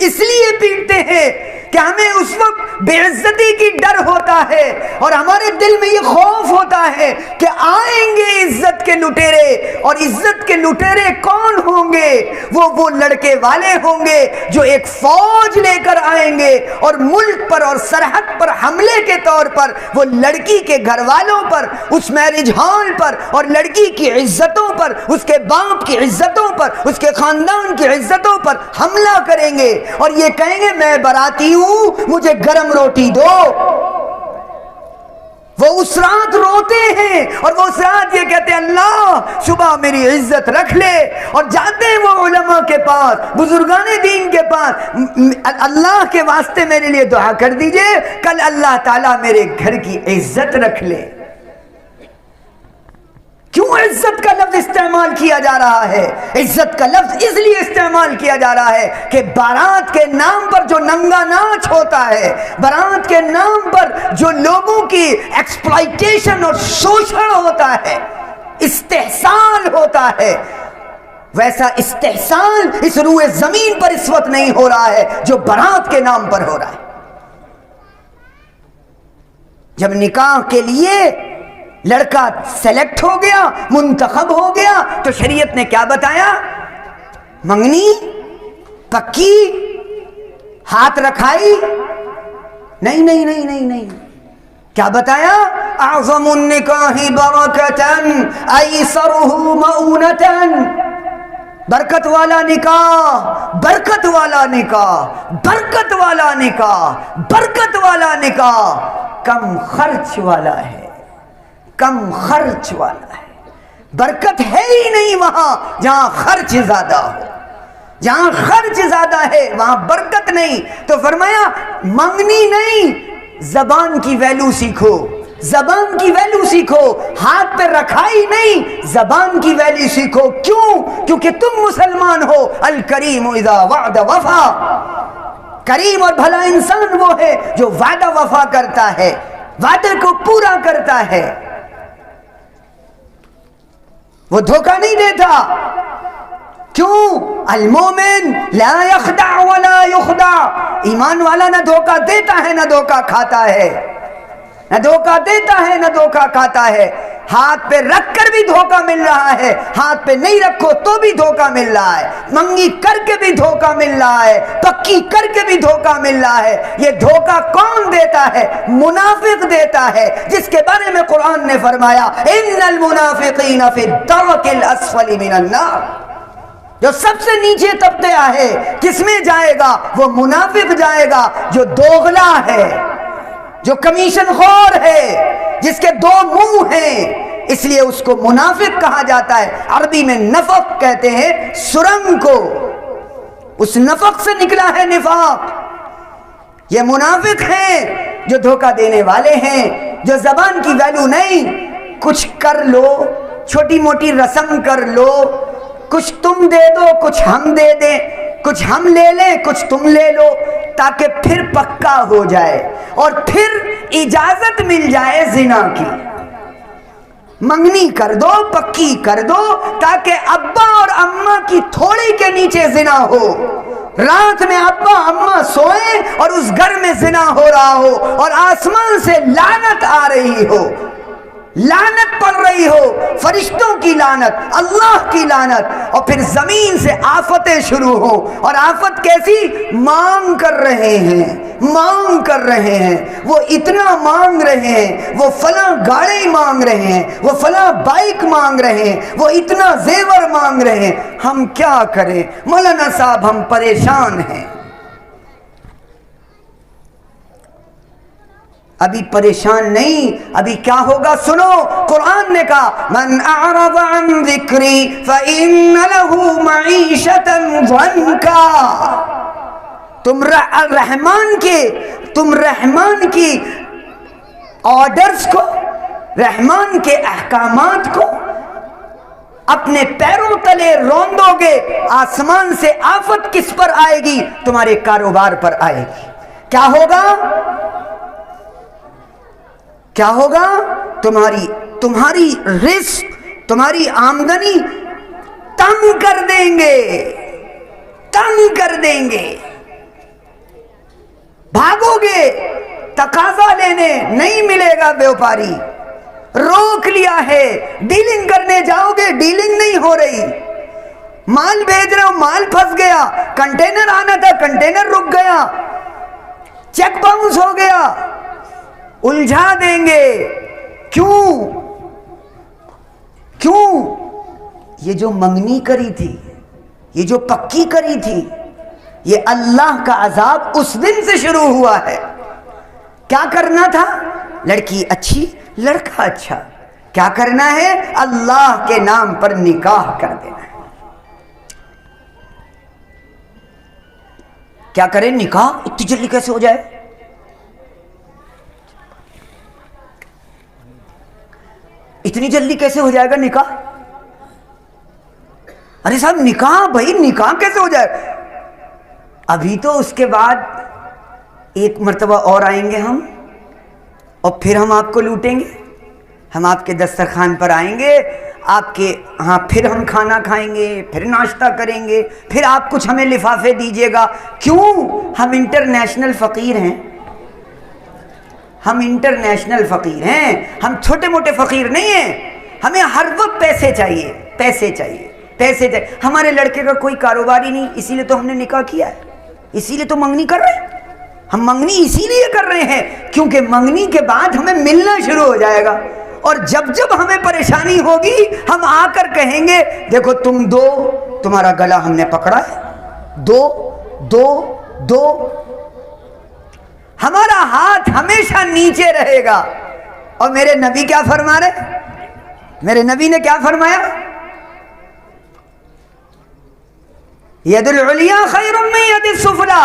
اس لیے پیٹتے ہیں کہ ہمیں اس وقت بے عزتی کی ڈر ہوتا ہے اور ہمارے دل میں یہ خوف ہوتا ہے کہ آئیں گے عزت کے لٹیرے. اور عزت کے لٹیرے کون ہوں گے؟ وہ لڑکے والے ہوں گے جو ایک فوج لے کر آئیں گے اور ملک پر اور سرحد پر حملے کے طور پر وہ لڑکی کے گھر والوں پر، اس میرج ہال پر اور لڑکی کی عزتوں پر، اس کے باپ کی عزتوں پر، اس کے خاندان کی عزتوں پر حملہ کریں گے اور یہ کہیں گے میں براتی ہوں، مجھے گرم روٹی دو. وہ اس رات روتے ہیں اور وہ اس رات یہ کہتے ہیں اللہ صبح میری عزت رکھ لے. اور جاتے ہیں وہ علماء کے پاس، بزرگان دین کے پاس، اللہ کے واسطے میرے لیے دعا کر دیجئے، کل اللہ تعالیٰ میرے گھر کی عزت رکھ لے. کیوں عزت کا لفظ استعمال کیا جا رہا ہے؟ عزت کا لفظ اس لیے استعمال کیا جا رہا ہے کہ بارات کے نام پر جو ننگا ناچ ہوتا ہے، بارات کے نام پر جو لوگوں کی ایکسپلائٹیشن اور شوشن ہوتا ہے، استحصال ہوتا ہے، ویسا استحصال اس روئے زمین پر اس وقت نہیں ہو رہا ہے جو بارات کے نام پر ہو رہا ہے. جب نکاح کے لیے لڑکا سیلیکٹ ہو گیا، منتخب ہو گیا، تو شریعت نے کیا بتایا؟ منگنی پکی، ہاتھ رکھائی؟ نہیں نہیں نہیں نہیں نہیں. کیا بتایا؟ اعظم النکاح برکتاً ایسرہ مؤونتاً. برکت والا نکاح، برکت والا نکاح، برکت والا نکاح، برکت والا نکاح کم خرچ والا ہے، کم خرچ والا ہے. برکت ہے ہی نہیں وہاں جہاں خرچ زیادہ ہو. جہاں خرچ زیادہ ہے وہاں برکت نہیں. تو فرمایا منگنی نہیں، زبان کی ویلو سیکھو. زبان کی ویلو سیکھو، ہاتھ پہ رکھائی نہیں، زبان کی ویلو سیکھو. کیوں؟ کیونکہ تم مسلمان ہو. الکریم اذا وعد وفا. کریم اور بھلا انسان وہ ہے جو وعدہ وفا کرتا ہے، وعدے کو پورا کرتا ہے، وہ دھوکہ نہیں دیتا. کیوں؟ المومن لا یخدع ولا یخدع. ایمان والا نہ دھوکہ دیتا ہے نہ دھوکہ کھاتا ہے، نہ دھوکہ دیتا ہے نہ دھوکہ کھاتا ہے. ہاتھ پہ رکھ کر بھی دھوکہ مل رہا ہے، ہاتھ پہ نہیں رکھو تو بھی دھوکہ مل رہا ہے، منگی کر کے بھی دھوکہ مل رہا ہے، پکی کر کے بھی دھوکہ مل رہا ہے. یہ دھوکہ کون دیتا ہے؟ منافق دیتا ہے، جس کے بارے میں قرآن نے فرمایا ان المنافقین فی الدرک الاسفل من النار. جو سب سے نیچے طبقے ہے کس میں جائے گا؟ وہ منافق جائے گا جو دوغلا ہے، جو کمیشن خور ہے، جس کے دو منہ ہیں. اس لیے اس کو منافق کہا جاتا ہے. عربی میں نفق کہتے ہیں سرنگ کو. اس نفق سے نکلا ہے نفاق. یہ منافق ہیں جو دھوکہ دینے والے ہیں، جو زبان کی ویلو نہیں. کچھ کر لو، چھوٹی موٹی رسم کر لو، کچھ تم دے دو کچھ ہم دے دیں، کچھ ہم لے لیں کچھ تم لے لو، تاکہ پھر پکا ہو جائے اور پھر اجازت مل جائے زنا کی. منگنی کر دو، پکی کر دو، تاکہ ابا اور اماں کی تھوڑی کے نیچے زنا ہو. رات میں ابا اماں سوئیں اور اس گھر میں زنا ہو رہا ہو اور آسمان سے لعنت آ رہی ہو، لعنت پڑ رہی ہو، فرشتوں کی لعنت، اللہ کی لعنت، اور پھر زمین سے آفتیں شروع ہو. اور آفت کیسی؟ مانگ کر رہے ہیں، مانگ کر رہے ہیں، وہ اتنا مانگ رہے ہیں، وہ فلاں گاڑی مانگ رہے ہیں، وہ فلاں بائک مانگ رہے ہیں، وہ اتنا زیور مانگ رہے ہیں. ہم کیا کریں مولانا صاحب؟ ہم پریشان ہیں. ابھی پریشان نہیں، ابھی کیا ہوگا سنو. قرآن نے کہا من اعرض عن ذکری فإن له معیشتا ضنکا. تم رحمان کی آرڈرز کو، رحمان کے احکامات کو اپنے پیروں تلے روندو گے، آسمان سے آفت کس پر آئے گی؟ تمہارے کاروبار پر آئے گی. کیا ہوگا؟ کیا ہوگا؟ تمہاری رزق، تمہاری آمدنی تنگ کر دیں گے، تنگ کر دیں گے. بھاگو گے تقاضا لینے، نہیں ملے گا بیوپاری. روک لیا ہے، ڈیلنگ کرنے جاؤ گے ڈیلنگ نہیں ہو رہی. مال بھیج رہے ہو، مال پھنس گیا. کنٹینر آنا تھا، کنٹینر رک گیا، چیک باؤنس ہو گیا. الجھا دیں گے. کیوں؟ یہ جو منگنی کری تھی، یہ جو پکی کری تھی، یہ اللہ کا عذاب اس دن سے شروع ہوا ہے. کیا کرنا تھا؟ لڑکی اچھی، لڑکا اچھا. کیا کرنا ہے؟ اللہ کے نام پر نکاح کر دینا ہے. کیا کریں؟ نکاح اتنی جلدی کیسے ہو جائے؟ اتنی جلدی کیسے ہو جائے گا نکاح؟ ارے صاحب نکاح، بھائی نکاح کیسے ہو جائے؟ ابھی تو اس کے بعد ایک مرتبہ اور آئیں گے ہم، اور پھر ہم آپ کو لوٹیں گے. ہم آپ کے دسترخوان پر آئیں گے، آپ کے ہاں پھر ہم کھانا کھائیں گے، پھر ناشتہ کریں گے، پھر آپ کچھ ہمیں لفافے دیجیے گا. کیوں؟ ہم انٹرنیشنل فقیر ہیں. ہم انٹرنیشنل فقیر ہیں، ہم چھوٹے موٹے فقیر نہیں ہیں. ہمیں ہر وقت پیسے چاہیے، پیسے چاہیے، پیسے چاہیے. ہمارے لڑکے کا کوئی کاروبار ہی نہیں، اسی لیے تو ہم نے نکاح کیا ہے، اسی لیے تو منگنی کر رہے ہیں. ہم منگنی اسی لیے کر رہے ہیں کیونکہ منگنی کے بعد ہمیں ملنا شروع ہو جائے گا. اور جب ہمیں پریشانی ہوگی ہم آ کر کہیں گے دیکھو تم دو، تمہارا گلا ہم نے پکڑا ہے، دو دو دو. ہمارا ہاتھ ہمیشہ نیچے رہے گا. اور میرے نبی کیا فرما رہے؟ میرے نبی نے کیا فرمایا؟ ید العلیا خیر من ید السفلی،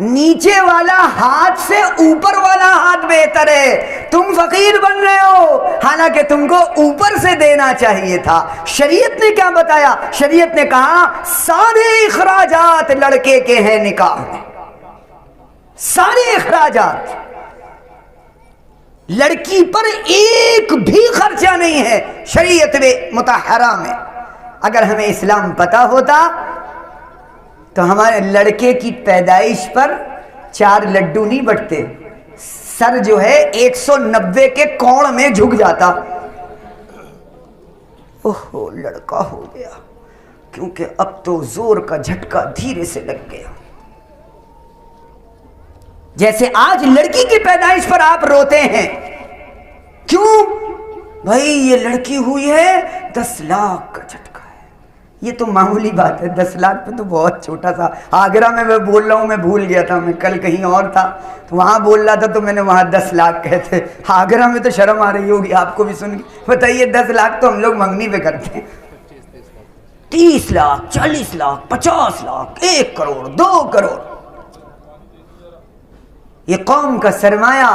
نیچے والا ہاتھ سے اوپر والا ہاتھ بہتر ہے۔ تم فقیر بن رہے ہو، حالانکہ تم کو اوپر سے دینا چاہیے تھا۔ شریعت نے کیا بتایا؟ شریعت نے کہا سارے اخراجات لڑکے کے ہیں نکاح میں، سارے اخراجات، لڑکی پر ایک بھی خرچہ نہیں ہے شریعت میں مطہرہ میں۔ اگر ہمیں اسلام پتا ہوتا تو ہمارے لڑکے کی پیدائش پر 4 لڈو نہیں بٹتے، سر جو ہے 190 کے کوڑ میں جھک جاتا۔ اوہ لڑکا ہو گیا، کیونکہ اب تو زور کا جھٹکا دھیرے سے لگ گیا۔ جیسے آج لڑکی کی پیدائش پر آپ روتے ہیں، کیوں؟ بھائی یہ لڑکی ہوئی ہے 10 لاکھ کا جھٹکا ہے۔ یہ تو معمولی بات ہے، 10 لاکھ پہ تو بہت چھوٹا سا۔ آگرہ میں بول رہا ہوں، میں بھول گیا تھا، میں کل کہیں اور تھا تو وہاں بول رہا تھا تو میں نے وہاں 10 لاکھ کہے تھے۔ آگرہ میں تو شرم آ رہی ہوگی آپ کو بھی سن کے۔ بتائیے 10 لاکھ تو ہم لوگ منگنی پہ کرتے ہیں، 30 لاکھ 40 لاکھ 50 لاکھ 1 کروڑ 2 کروڑ۔ یہ قوم کا سرمایہ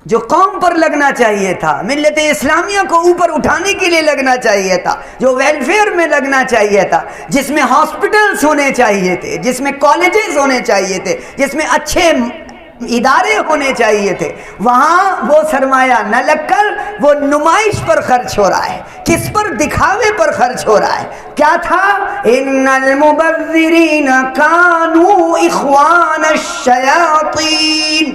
جو قوم پر لگنا چاہیے تھا، ملت اسلامیہ کو اوپر اٹھانے کے لیے لگنا چاہیے تھا، جو ویلفیئر میں لگنا چاہیے تھا، جس میں ہاسپٹلز ہونے چاہیے تھے، جس میں کالجز ہونے چاہیے تھے، جس میں اچھے ادارے ہونے چاہیے تھے، وہاں وہ سرمایہ نہ لگ کر وہ نمائش پر خرچ ہو رہا ہے۔ کس پر؟ دکھاوے پر خرچ ہو رہا ہے۔ کیا تھا؟ ان المبذرین کانوا اخوان الشیاطین،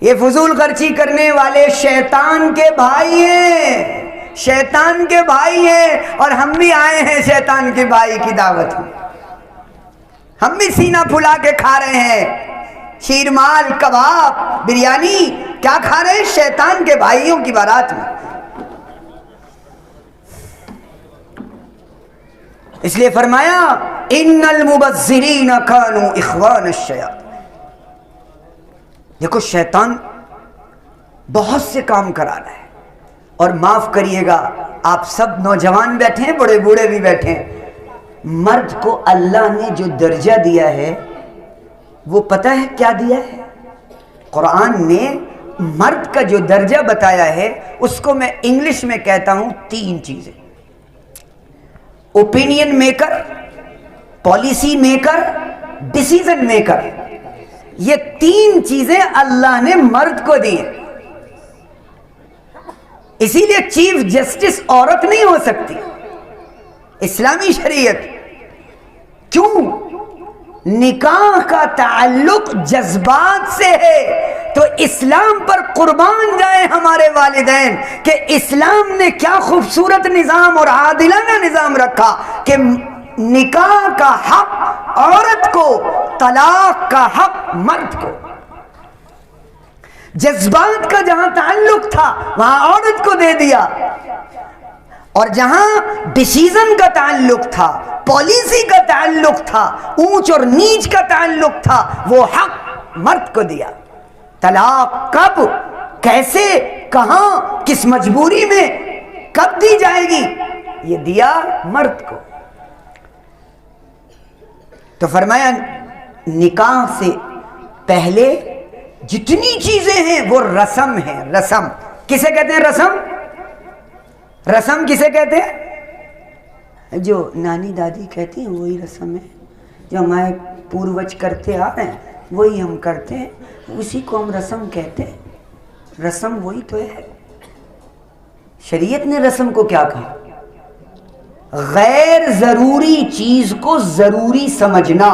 یہ فضول خرچی کرنے والے شیطان کے بھائی ہیں، شیطان کے بھائی ہیں، اور ہم بھی آئے ہیں شیطان کے بھائی کی دعوت میں۔ ہم بھی سینہ پھلا کے کھا رہے ہیں، شیرمال کباب بریانی کیا کھا رہے ہیں؟ شیطان کے بھائیوں کی بارات میں۔ اس لیے فرمایا ان المبذرین کانوا اخوان الشیاطین۔ دیکھو شیطان بہت سے کام کرا رہا ہے، اور معاف کریے گا آپ سب نوجوان بیٹھے ہیں، بڑے بوڑھے بھی بیٹھے ہیں، مرد کو اللہ نے جو درجہ دیا ہے وہ پتہ ہے کیا دیا ہے؟ قرآن نے مرد کا جو درجہ بتایا ہے اس کو میں انگلش میں کہتا ہوں 3 چیزیں: opinion maker, policy maker, decision maker. یہ 3 چیزیں اللہ نے مرد کو دی ہیں۔ اسی لیے چیف جسٹس عورت نہیں ہو سکتی اسلامی شریعت۔ کیوں؟ نکاح کا تعلق جذبات سے ہے، تو اسلام پر قربان جائیں ہمارے والدین کہ اسلام نے کیا خوبصورت نظام اور عادلانہ نظام رکھا کہ نکاح کا حق عورت کو، طلاق کا حق مرد کو۔ جذبات کا جہاں تعلق تھا وہاں عورت کو دے دیا، اور جہاں ڈیسیژن کا تعلق تھا، پالیسی کا تعلق تھا، اونچ اور نیچ کا تعلق تھا، وہ حق مرد کو دیا۔ طلاق کب، کیسے، کہاں، کس مجبوری میں، کب دی جائے گی، یہ دیا مرد کو۔ تو فرمایا نکاح سے پہلے جتنی چیزیں ہیں وہ رسم ہیں۔ رسم کسے کہتے ہیں؟ رسم، رسم کسے کہتے ہیں؟ جو نانی دادی کہتی ہیں وہی رسم ہے، جو ہمارے پوروج کرتے آ رہے ہیں وہی ہم کرتے ہیں، اسی کو ہم رسم کہتے ہیں۔ رسم وہی تو ہے۔ شریعت نے رسم کو کیا کہا؟ غیر ضروری چیز کو ضروری سمجھنا،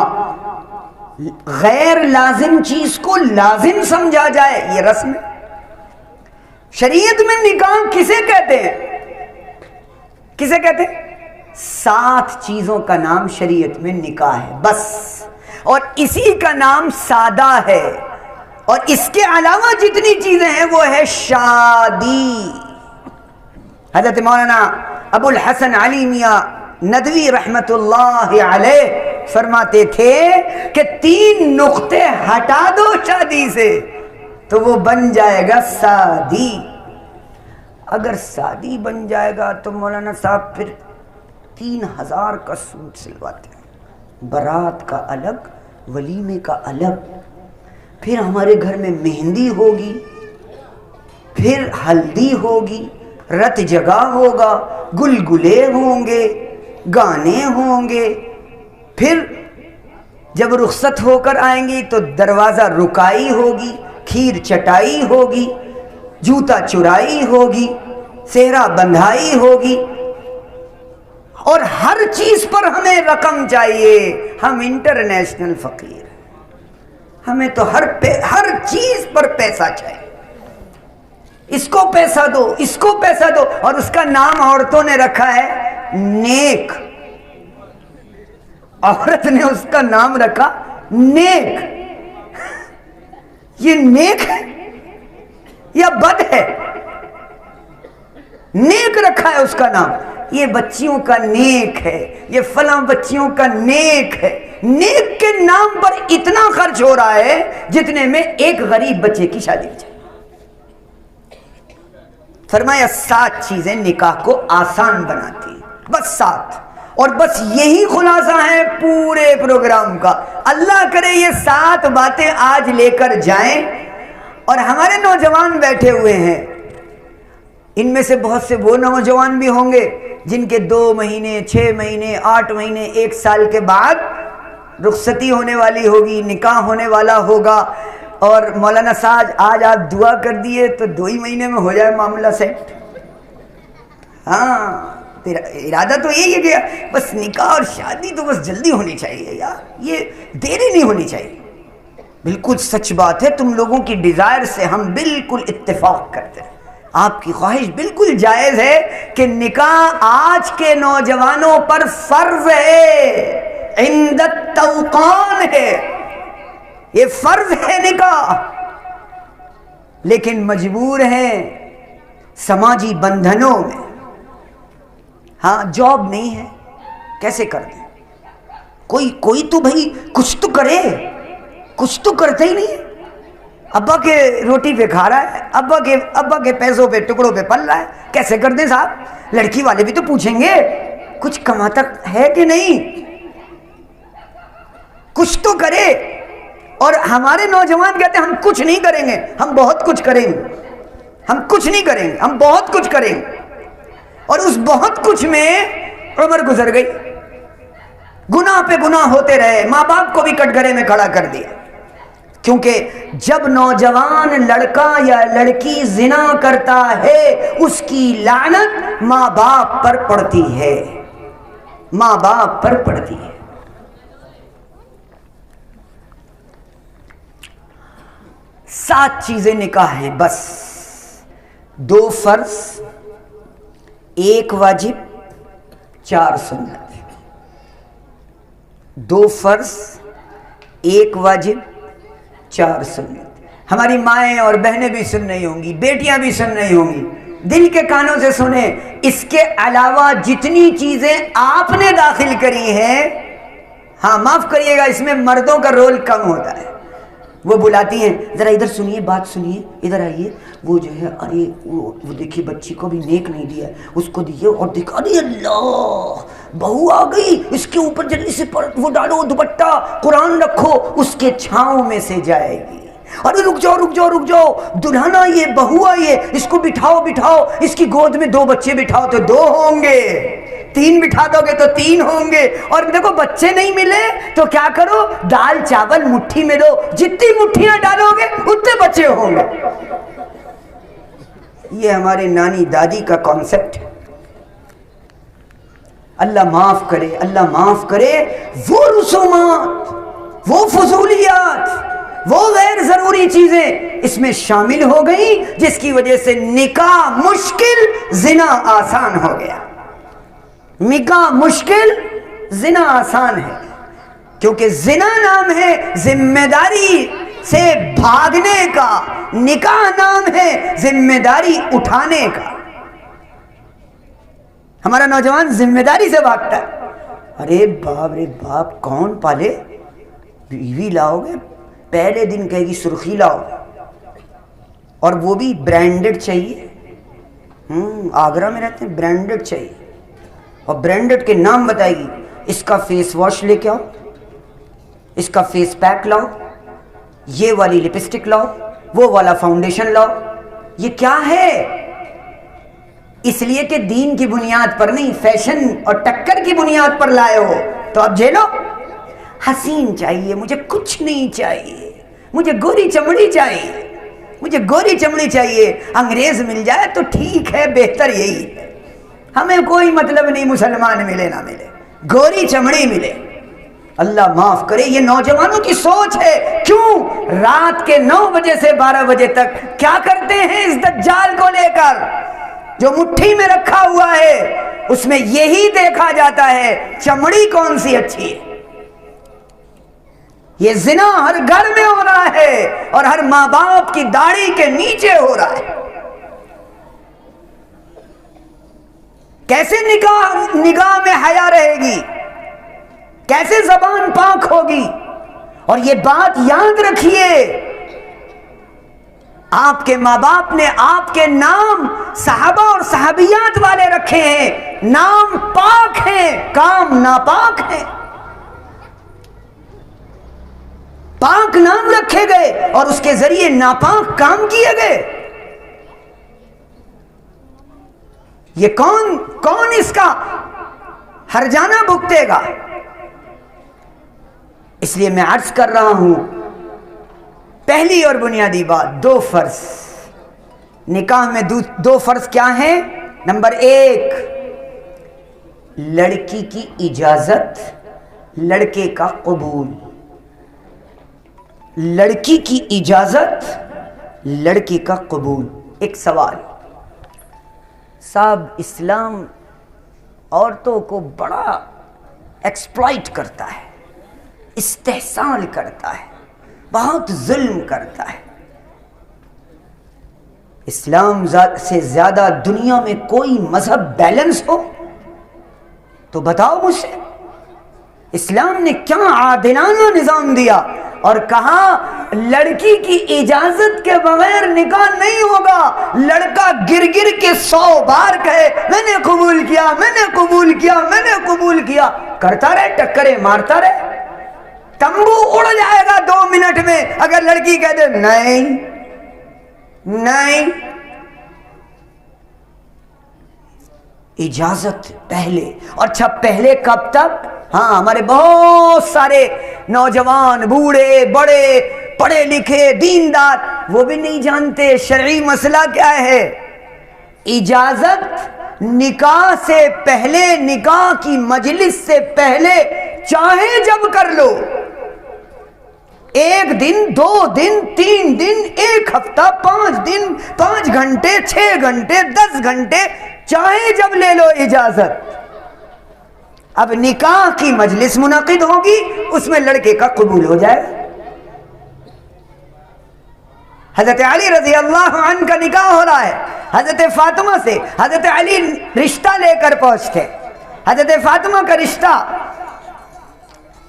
غیر لازم چیز کو لازم سمجھا جائے، یہ رسم ہے۔ شریعت میں نکاح کسے کہتے ہیں؟ کسے کہتے ہیں؟ 7 چیزوں کا نام شریعت میں نکاح ہے بس، اور اسی کا نام سادہ ہے، اور اس کے علاوہ جتنی چیزیں ہیں وہ ہے شادی۔ حضرت مولانا ابو الحسن علی میاں ندوی رحمت اللہ علیہ فرماتے تھے کہ 3 نقطے ہٹا دو شادی سے تو وہ بن جائے گا سادی۔ اگر شادی بن جائے گا تو مولانا صاحب پھر 3000 کا سوٹ سلواتے ہیں، بارات کا الگ، ولیمے کا الگ، پھر ہمارے گھر میں مہندی ہوگی، پھر ہلدی ہوگی، رت جگہ ہوگا، گلگلے ہوں گے، گانے ہوں گے، پھر جب رخصت ہو کر آئیں گی تو دروازہ رکائی ہوگی، کھیر چٹائی ہوگی، جوتا چرائی ہوگی، سہرا بندھائی ہوگی، اور ہر چیز پر ہمیں رقم چاہیے. ہم انٹرنیشنل فقیر، ہمیں تو ہر چیز پر پیسہ چاہیے. اس کو پیسہ دو، اس کو پیسہ دو، اور اس کا نام عورتوں نے رکھا ہے نیک. عورت نے اس کا نام رکھا نیک. یہ نیک ہے یا بد ہے؟ نیک رکھا ہے اس کا نام. یہ بچیوں کا نیک ہے، یہ فلاں بچیوں کا نیک ہے. نیک کے نام پر اتنا خرچ ہو رہا ہے جتنے میں ایک غریب بچے کی شادی ہو جائے. فرمایا 7 چیزیں نکاح کو آسان بناتی ہیں، بس 7. اور بس یہی خلاصہ ہے پورے پروگرام کا. اللہ کرے یہ 7 باتیں آج لے کر جائیں. اور ہمارے نوجوان بیٹھے ہوئے ہیں، ان میں سے بہت سے وہ نوجوان بھی ہوں گے جن کے 2 مہینے 6 مہینے 8 مہینے 1 سال کے بعد رخصتی ہونے والی ہوگی، نکاح ہونے والا ہوگا. اور مولانا صاحب آج آپ دعا کر دیے تو 2 ہی مہینے میں ہو جائے معاملہ سیٹ. ہاں تیرا ارادہ تو یہی ہے کہ بس نکاح اور شادی تو بس جلدی ہونی چاہیے یار، یہ دیری نہیں ہونی چاہیے. بالکل سچ بات ہے، تم لوگوں کی ڈیزائر سے ہم بالکل اتفاق کرتے ہیں. آپ کی خواہش بالکل جائز ہے کہ نکاح آج کے نوجوانوں پر فرض ہے، عند التوقان ہے، یہ فرض ہے نکاح. لیکن مجبور ہیں سماجی بندھنوں میں. ہاں جاب نہیں ہے، کیسے کر دیں؟ کوئی تو بھائی کچھ تو کرے، کچھ تو کرتے ہی نہیں. ابا کے روٹی پہ کھا رہا ہے، ابا کے پیسوں پہ ٹکڑوں پہ پل رہا ہے، کیسے کر دیں صاحب؟ لڑکی والے بھی تو پوچھیں گے کچھ کماتا ہے کہ نہیں، کچھ تو کرے. اور ہمارے نوجوان کہتے ہیں ہم کچھ نہیں کریں گے، ہم بہت کچھ کریں گے. ہم کچھ نہیں کریں گے، ہم بہت کچھ کریں گے. اور اس بہت کچھ میں عمر گزر گئی، گناہ پہ گناہ ہوتے رہے، ماں باپ کو بھی کٹگرے میں کھڑا کر دیا. کیونکہ جب نوجوان لڑکا یا لڑکی زنا کرتا ہے اس کی لعنت ماں باپ پر پڑتی ہے، ماں باپ پر پڑتی ہے. سات چیزیں نکاح ہیں، بس 2 فرض، 1 واجب، 4 سنت. 2 فرض، 1 واجب، 4 سنت. ہماری مائیں اور بہنیں بھی سن رہی ہوں گی، بیٹیاں بھی سن رہی ہوں گی، دل کے کانوں سے سنیں. اس کے علاوہ جتنی چیزیں آپ نے داخل کری ہیں، ہاں معاف کریے گا اس میں مردوں کا رول کم ہوتا ہے. وہ بلاتی ہیں ذرا ادھر سنیے، بات سنیے، ادھر آئیے، وہ جو ہے ارے وہ دیکھیے بچی کو بھی نیک نہیں دیا، اس کو دیے، اور دیکھ ارے اللہ بہو آ گئی، اس کے اوپر جلدی سے وہ ڈالو دوپٹہ، قرآن رکھو، اس کے چھاؤں میں سے جائے گی. ارے رک جاؤ رک جاؤ رک جاؤ، دلہن آئی ہے، بہو آئی ہے، اس کو بٹھاؤ بٹھاؤ، اس کی گود میں 2 بچے بٹھاؤ تو 2 ہوں گے، 3 بٹھا دو گے تو 3 ہوں گے. اور دیکھو بچے نہیں ملے تو کیا کرو، دال چاول مٹھی میں دو، جتنی مٹھیاں ڈالو گے اتنے بچے ہوں گے. یہ ہمارے نانی دادی کا کانسیپٹ. اللہ معاف کرے، اللہ معاف کرے. وہ رسومات، وہ فضولیات، وہ غیر ضروری چیزیں اس میں شامل ہو گئی جس کی وجہ سے نکاح مشکل، زنا آسان ہو گیا. نکاح مشکل، زنا آسان ہے. کیونکہ زنا نام ہے ذمہ داری سے بھاگنے کا، نکاح نام ہے ذمہ داری اٹھانے کا. ہمارا نوجوان ذمہ داری سے بھاگتا ہے. ارے باپ کون پالے، بیوی لاؤ گے پہلے دن کہے گی سرخی لاؤ، اور وہ بھی برانڈڈ چاہیے، آگرہ میں رہتے ہیں، برانڈڈ چاہیے، اور برانڈڈ کے نام بتائے گی، اس کا فیس واش لے کے آؤ، اس کا فیس پیک لاؤ، یہ والی لپسٹک لاؤ، وہ والا فاؤنڈیشن لاؤ. یہ کیا ہے؟ اس لیے کہ دین کی بنیاد پر نہیں، فیشن اور ٹکر کی بنیاد پر لائے ہو تو اب جھیلو. حسین چاہیے، مجھے کچھ نہیں چاہیے، مجھے گوری چمڑی چاہیے، مجھے گوری چمڑی چاہیے. انگریز مل جائے تو ٹھیک ہے، بہتر یہی ہے، ہمیں کوئی مطلب نہیں مسلمان ملے نہ ملے، گوری چمڑی ملے. اللہ معاف کرے، یہ نوجوانوں کی سوچ ہے. کیوں رات کے 9 بجے سے 12 بجے تک کیا کرتے ہیں اس دجال کو لے کر جو مٹھی میں رکھا ہوا ہے؟ اس میں یہی دیکھا جاتا ہے چمڑی کون سی اچھی ہے. یہ زنا ہر گھر میں ہو رہا ہے اور ہر ماں باپ کی داڑھی کے نیچے ہو رہا ہے. کیسے نگاہ میں حیا رہے گی؟ کیسے زبان پاک ہوگی؟ اور یہ بات یاد رکھیے، آپ کے ماں باپ نے آپ کے نام صحابہ اور صحابیات والے رکھے ہیں، نام پاک ہیں، کام ناپاک ہیں. پاک نام رکھے گئے اور اس کے ذریعے ناپاک کام کیے گئے. یہ کون اس کا ہرجانہ بھگتے گا؟ اس لیے میں عرض کر رہا ہوں، پہلی اور بنیادی بات، 2 فرض نکاح میں. 2 فرض کیا ہیں؟ نمبر 1، لڑکی کی اجازت، لڑکے کا قبول. لڑکی کی اجازت، لڑکی کا قبول. ایک سوال، صاحب اسلام عورتوں کو بڑا ایکسپلائٹ کرتا ہے، استحصال کرتا ہے، بہت ظلم کرتا ہے. اسلام سے زیادہ دنیا میں کوئی مذہب بیلنس ہو تو بتاؤ مجھ سے. اسلام نے کیا عادلانہ نظام دیا اور کہا لڑکی کی اجازت کے بغیر نکاح نہیں ہوگا. لڑکا گر گر کے 100 بار کہے میں نے قبول کیا، میں نے قبول کیا، میں نے قبول کیا، کرتا رہے، ٹکرے مارتا رہے. تمبو اڑ جائے گا 2 منٹ میں اگر لڑکی کہہ دے نہیں نہیں. اجازت پہلے. اچھا پہلے کب تک؟ ہاں، ہمارے بہت سارے نوجوان، بوڑھے، بڑے، پڑھے لکھے، دیندار، وہ بھی نہیں جانتے شرعی مسئلہ کیا ہے. اجازت نکاح سے پہلے، نکاح کی مجلس سے پہلے چاہے جب کر لو، 1 دن، 2 دن، 3 دن، 1 ہفتہ، 5 دن، 5 گھنٹے، 6 گھنٹے، 10 گھنٹے، چاہے جب لے لو اجازت. اب نکاح کی مجلس منعقد ہوگی، اس میں لڑکے کا قبول ہو جائے. حضرت علی رضی اللہ عنہ کا نکاح ہو رہا ہے حضرت فاطمہ سے. حضرت علی رشتہ لے کر پہنچتے، حضرت فاطمہ کا رشتہ،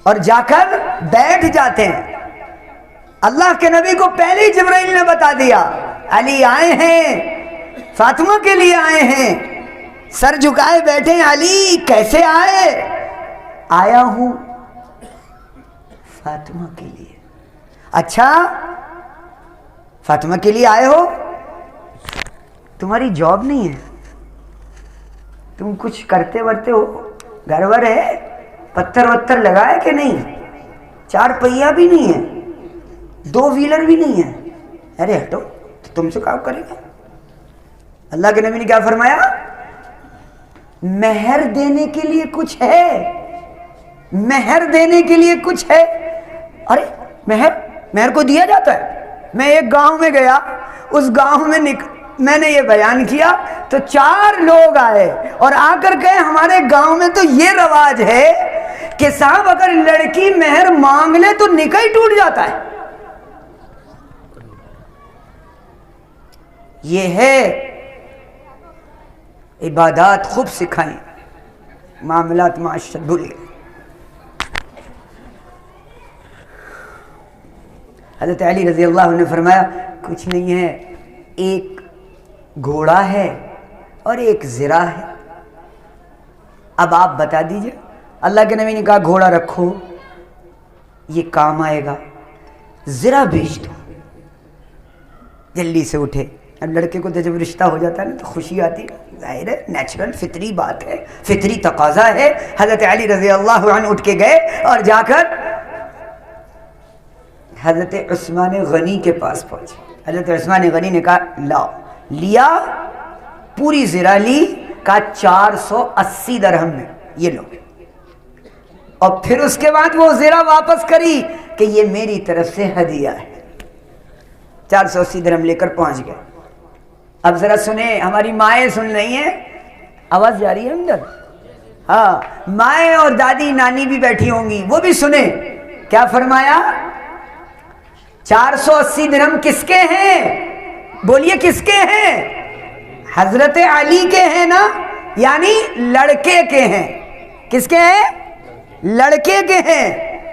اور جا کر بیٹھ جاتے ہیں. اللہ کے نبی کو پہلے ہی جبرائیل نے بتا دیا علی آئے ہیں، فاطمہ کے لیے آئے ہیں. سر جھکائے بیٹھے ہیں. علی کیسے آئے؟ آیا ہوں فاطمہ کے لیے. اچھا فاطمہ کے لیے آئے ہو؟ تمہاری جاب نہیں ہے، تم کچھ کرتے ورتے ہو؟ گھر ور ہے؟ پتھر وتر لگائے کہ نہیں؟ 4 پہیا بھی نہیں ہے، 2 ویلر بھی نہیں ہے. ارے ہٹو، تو تم سے کام کرے گا. اللہ کے نبی نے کیا فرمایا؟ مہر دینے کے لیے کچھ ہے، مہر دینے کے لیے کچھ ہے. ارے مہر کو دیا جاتا ہے. میں ایک گاؤں میں گیا، اس گاؤں میں میں نے یہ بیان کیا تو 4 لوگ آئے اور آ کر کہے ہمارے گاؤں میں تو یہ رواج ہے کہ صاحب اگر لڑکی مہر مانگ لے تو نکاح ہی ٹوٹ جاتا ہے. یہ ہے عبادات خوب سکھائیں، معاملات معاشرت بھول گئے. حضرت علی رضی اللہ عنہ نے فرمایا کچھ نہیں ہے، ایک گھوڑا ہے اور ایک زرا ہے. اب آپ بتا دیجئے. اللہ کے نبی نے کہا گھوڑا رکھو یہ کام آئے گا, زرا بیچ دو. جلدی سے اٹھے. اب لڑکے کو جب رشتہ ہو جاتا ہے نا تو خوشی آتی ہے, ظاہر ہے نیچرل فطری بات ہے, فطری تقاضا ہے. حضرت علی رضی اللہ عنہ اٹھ کے گئے اور جا کر حضرت عثمان غنی کے پاس پہنچے. حضرت عثمان غنی نے کہا لاؤ. لیا, پوری زرا لی, کہا 480 درہم میں یہ لو. اور پھر اس کے بعد وہ زرا واپس کری کہ یہ میری طرف سے ہدیہ ہے. 480 درہم لے کر پہنچ گئے. اب ذرا سنیں, ہماری مائیں سن رہی ہیں, آواز جا رہی ہے اندر؟ ہاں, مائیں اور دادی نانی بھی بیٹھی ہوں گی, وہ بھی سنیں. کیا فرمایا؟ 480 درہم کس کے ہیں؟ بولیے کس کے ہیں؟ حضرت علی کے ہیں نا, یعنی لڑکے کے ہیں. کس کے ہیں؟ لڑکے کے ہیں.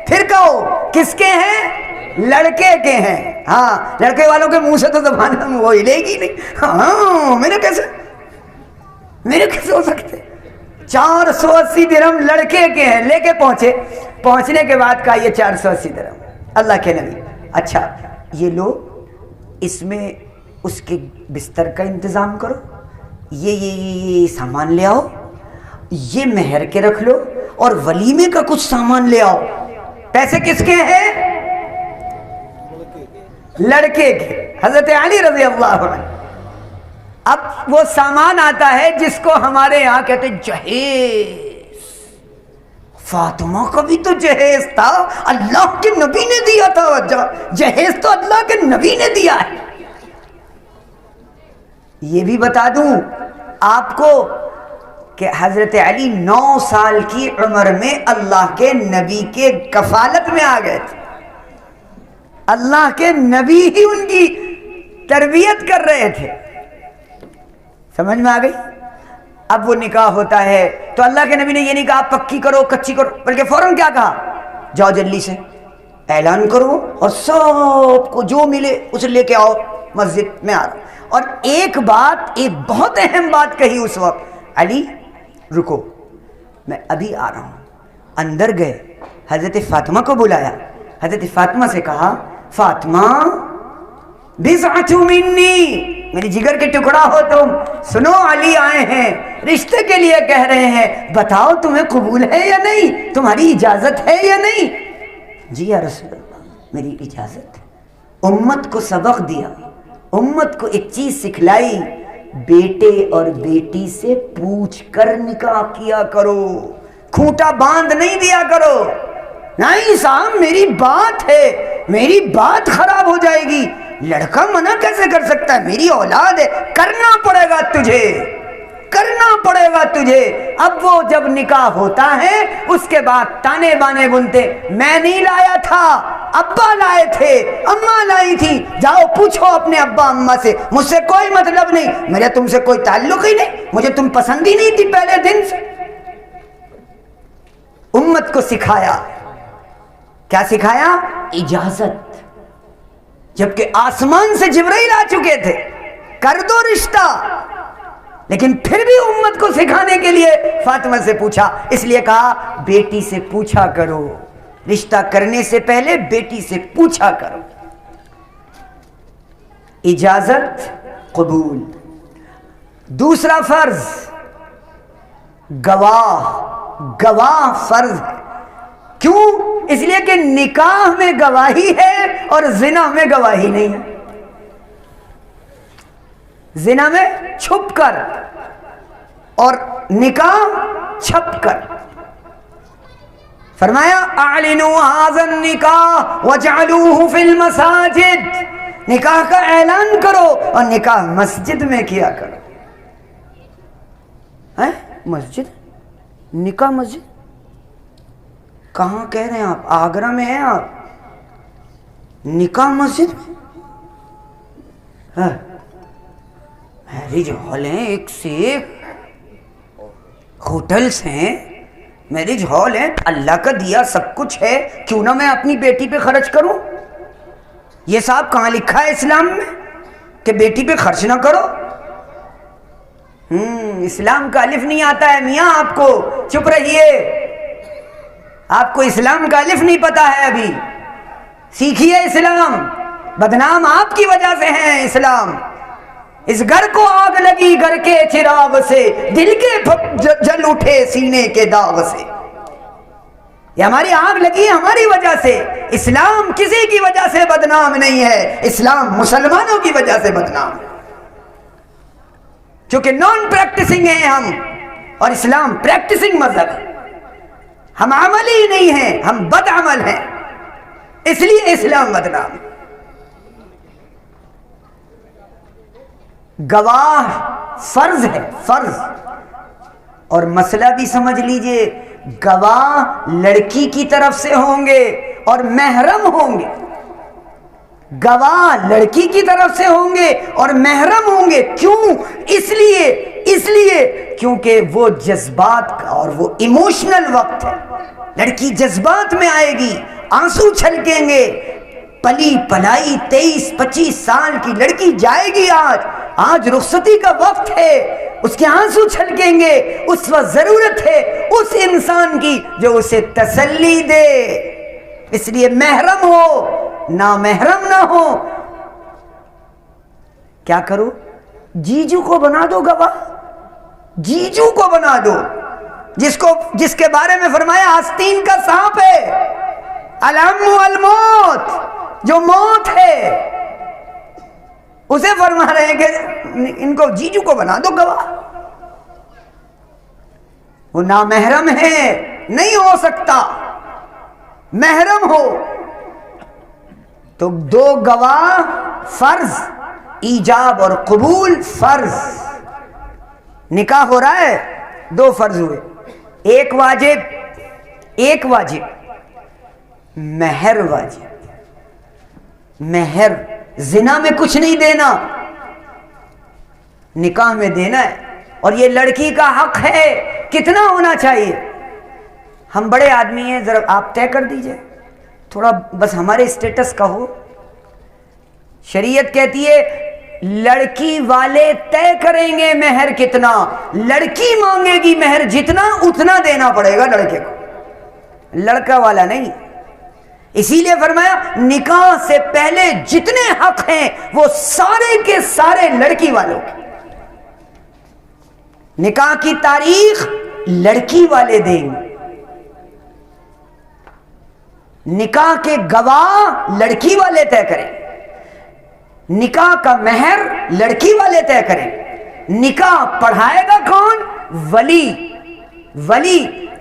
پھر کہو کس کے ہیں؟ لڑکے کے ہیں. ہاں, لڑکے والوں کے منہ سے تو زبان وہ ہلے گی نہیں. ہاں, میرے کیسے ہو سکتے؟ 480 درہم لڑکے کے ہیں. لے کے پہنچے. پہنچنے کے بعد کہا یہ 480 درہم. اللہ کے نبی اچھا یہ لو, اس میں اس کے بستر کا انتظام کرو, یہ سامان لے آؤ, یہ مہر کے رکھ لو, اور ولیمے کا کچھ سامان لے آؤ. پیسے کس کے ہیں؟ لڑکے کے, حضرت علی رضی اللہ عنہ. اب وہ سامان آتا ہے جس کو ہمارے یہاں کہتے جہیز. فاطمہ کا بھی تو جہیز تھا, اللہ کے نبی نے دیا تھا. جہیز تو اللہ کے نبی نے دیا ہے. یہ بھی بتا دوں آپ کو کہ حضرت علی 9 سال کی عمر میں اللہ کے نبی کے کفالت میں آ گئے تھے. اللہ کے نبی ہی ان کی تربیت کر رہے تھے. سمجھ میں آ گئی؟ اب وہ نکاح ہوتا ہے تو اللہ کے نبی نے یہ نہیں کہا پکی کرو کچی کرو, بلکہ فوراً کیا کہا؟ جاؤ جلدی سے اعلان کرو اور سب کو جو ملے اسے لے کے آؤ, مسجد میں آ رہا. اور ایک بات, ایک بہت اہم بات کہی اس وقت, علی رکو میں ابھی آ رہا ہوں. اندر گئے, حضرت فاطمہ کو بلایا. حضرت فاطمہ سے کہا فاطمہ بضعۃ منی, میری جگر کے ٹکڑا ہو تم, سنو علی آئے ہیں, رشتے کے لیے کہہ رہے ہیں, بتاؤ تمہیں قبول ہے یا نہیں, تمہاری اجازت ہے یا نہیں؟ جی یا رسول اللہ میری اجازت. امت کو سبق دیا, امت کو ایک چیز سکھلائی, بیٹے اور بیٹی سے پوچھ کر نکاح کیا کرو, کھوٹا باندھ نہیں دیا کرو. نہیں صاحب میری بات ہے, میری بات خراب ہو جائے گی. لڑکا منع کیسے کر سکتا ہے؟ میری اولاد ہے, کرنا پڑے گا تجھے, کرنا پڑے گا تجھے. اب وہ جب نکاح ہوتا ہے اس کے بعد تانے بانے بنتے, میں نہیں لایا تھا, ابا لائے تھے, اماں لائی تھی, جاؤ پوچھو اپنے ابا اماں سے, مجھ سے کوئی مطلب نہیں, میرا تم سے کوئی تعلق ہی نہیں, مجھے تم پسند ہی نہیں تھی پہلے دن سے. امت کو سکھایا, کیا سکھایا؟ اجازت. جبکہ آسمان سے جبرائیل آ چکے تھے, کر دو رشتہ, لیکن پھر بھی امت کو سکھانے کے لیے فاطمہ سے پوچھا. اس لیے کہا بیٹی سے پوچھا کرو, رشتہ کرنے سے پہلے بیٹی سے پوچھا کرو. اجازت قبول. دوسرا فرض گواہ, گواہ فرض ہے. کیوں؟ اس لیے کہ نکاح میں گواہی ہے اور زنا میں گواہی نہیں ہے. زنا میں چھپ کر اور نکاح چھپ کر. فرمایا اعلنوا هذا النکاح وجعلوه في المساجد, نکاح کا اعلان کرو اور نکاح مسجد میں کیا کرو. مسجد, نکاح مسجد کہاں کہہ رہے ہیں آپ؟ آگرہ میں ہیں آپ, نکاح مسجد میں؟ میرج ہال ہیں ایک سے ایک, ہوٹلز ہیں, میرج ہال ہے, اللہ کا دیا سب کچھ ہے, کیوں نہ میں اپنی بیٹی پہ خرچ کروں؟ یہ صاحب کہاں لکھا ہے اسلام میں کہ بیٹی پہ خرچ نہ کرو؟ اسلام کا الف نہیں آتا ہے میاں آپ کو، چپ رہیے، آپ کو اسلام کا الف نہیں پتا ہے ابھی، سیکھیے اسلام، بدنام آپ کی وجہ سے ہیں اسلام۔ اس گھر کو آگ لگی گھر کے چراغ سے، دل کے جل اٹھے سینے کے داغ سے، یہ ہماری آگ لگی ہماری وجہ سے۔ اسلام کسی کی وجہ سے بدنام نہیں ہے، اسلام مسلمانوں کی وجہ سے بدنام ہے، چونکہ نان پریکٹسنگ ہیں ہم، اور اسلام پریکٹسنگ مذہب ہے، ہم عملی نہیں ہیں، ہم بد عمل ہیں، اس لیے اسلام بدنام ہے۔ گواہ فرض ہے، فرض، اور مسئلہ بھی سمجھ لیجئے، گواہ لڑکی کی طرف سے ہوں گے اور محرم ہوں گے، گواہ لڑکی کی طرف سے ہوں گے اور محرم ہوں گے۔ کیوں؟ اس لیے کیونکہ وہ جذبات کا اور وہ ایموشنل وقت ہے، لڑکی جذبات میں آئے گی، آنسو چھلکیں گے، پلی پلائی 23-25 سال کی لڑکی جائے گی، آج رخصتی کا وقت ہے، اس کے آنسو چھلکیں گے، اس وقت ضرورت ہے اس انسان کی جو اسے تسلی دے، اس لیے محرم ہو، نامحرم نہ ہو۔ کیا کرو؟ جیجو کو بنا دو گواہ، جیجو کو بنا دو، جس کے بارے میں فرمایا آستین کا سانپ ہے، الام الموت، جو موت ہے، اسے فرما رہے ہیں کہ ان کو جیجو کو بنا دو گواہ۔ وہ نامحرم ہے، نہیں ہو سکتا، محرم ہو تو 2 گواہ فرض، ایجاب اور قبول فرض۔ نکاح ہو رہا ہے، 2 فرض ہوئے، ایک واجب، مہر واجب، مہر زنا میں کچھ نہیں دینا، نکاح میں دینا ہے، اور یہ لڑکی کا حق ہے۔ کتنا ہونا چاہیے؟ ہم بڑے آدمی ہیں، ذرا آپ طے کر دیجئے، تھوڑا بس ہمارے اسٹیٹس کا ہو۔ شریعت کہتی ہے لڑکی والے طے کریں گے مہر کتنا، لڑکی مانگے گی مہر جتنا اتنا دینا پڑے گا لڑکے کو، لڑکا والا نہیں۔ اسی لیے فرمایا نکاح سے پہلے جتنے حق ہیں وہ سارے کے سارے لڑکی والوں کے، نکاح کی تاریخ لڑکی والے دیں گے، نکاح کے گواہ لڑکی والے طے کریں، نکاح کا مہر لڑکی والے طے کریں، نکاح پڑھائے گا کون؟ ولی،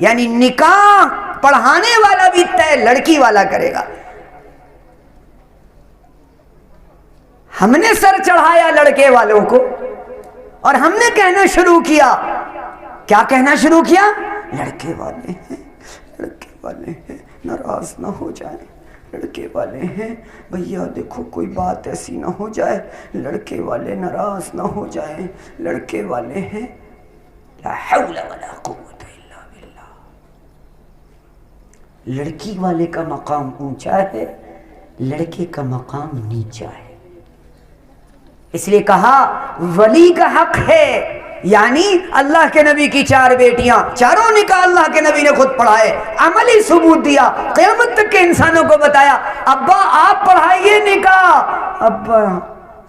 یعنی نکاح پڑھانے والا بھی طے لڑکی والا کرے گا۔ ہم نے سر چڑھایا لڑکے والوں کو اور ہم نے کہنا شروع کیا، کیا کہنا شروع کیا؟ لڑکے والے ہیں، لڑکے والے ہیں، ناراض نہ ہو جائیں، لڑکے والے ہیں، بھیا دیکھو کوئی بات ایسی نہ ہو جائے، لڑکے والے ناراض نہ ہو جائیں، لڑکے والے ہیں، لا حول ولا قوت الا باللہ۔ لڑکی والے کا مقام اونچا ہے، لڑکے کا مقام نیچا ہے، اس لیے کہا ولی کا حق ہے، یعنی اللہ کے نبی کی 4 بیٹیاں، چاروں نکاح اللہ کے نبی نے خود پڑھائے، عملی ثبوت دیا، قیامت تک کے انسانوں کو بتایا ابا آپ پڑھائیے نکاح۔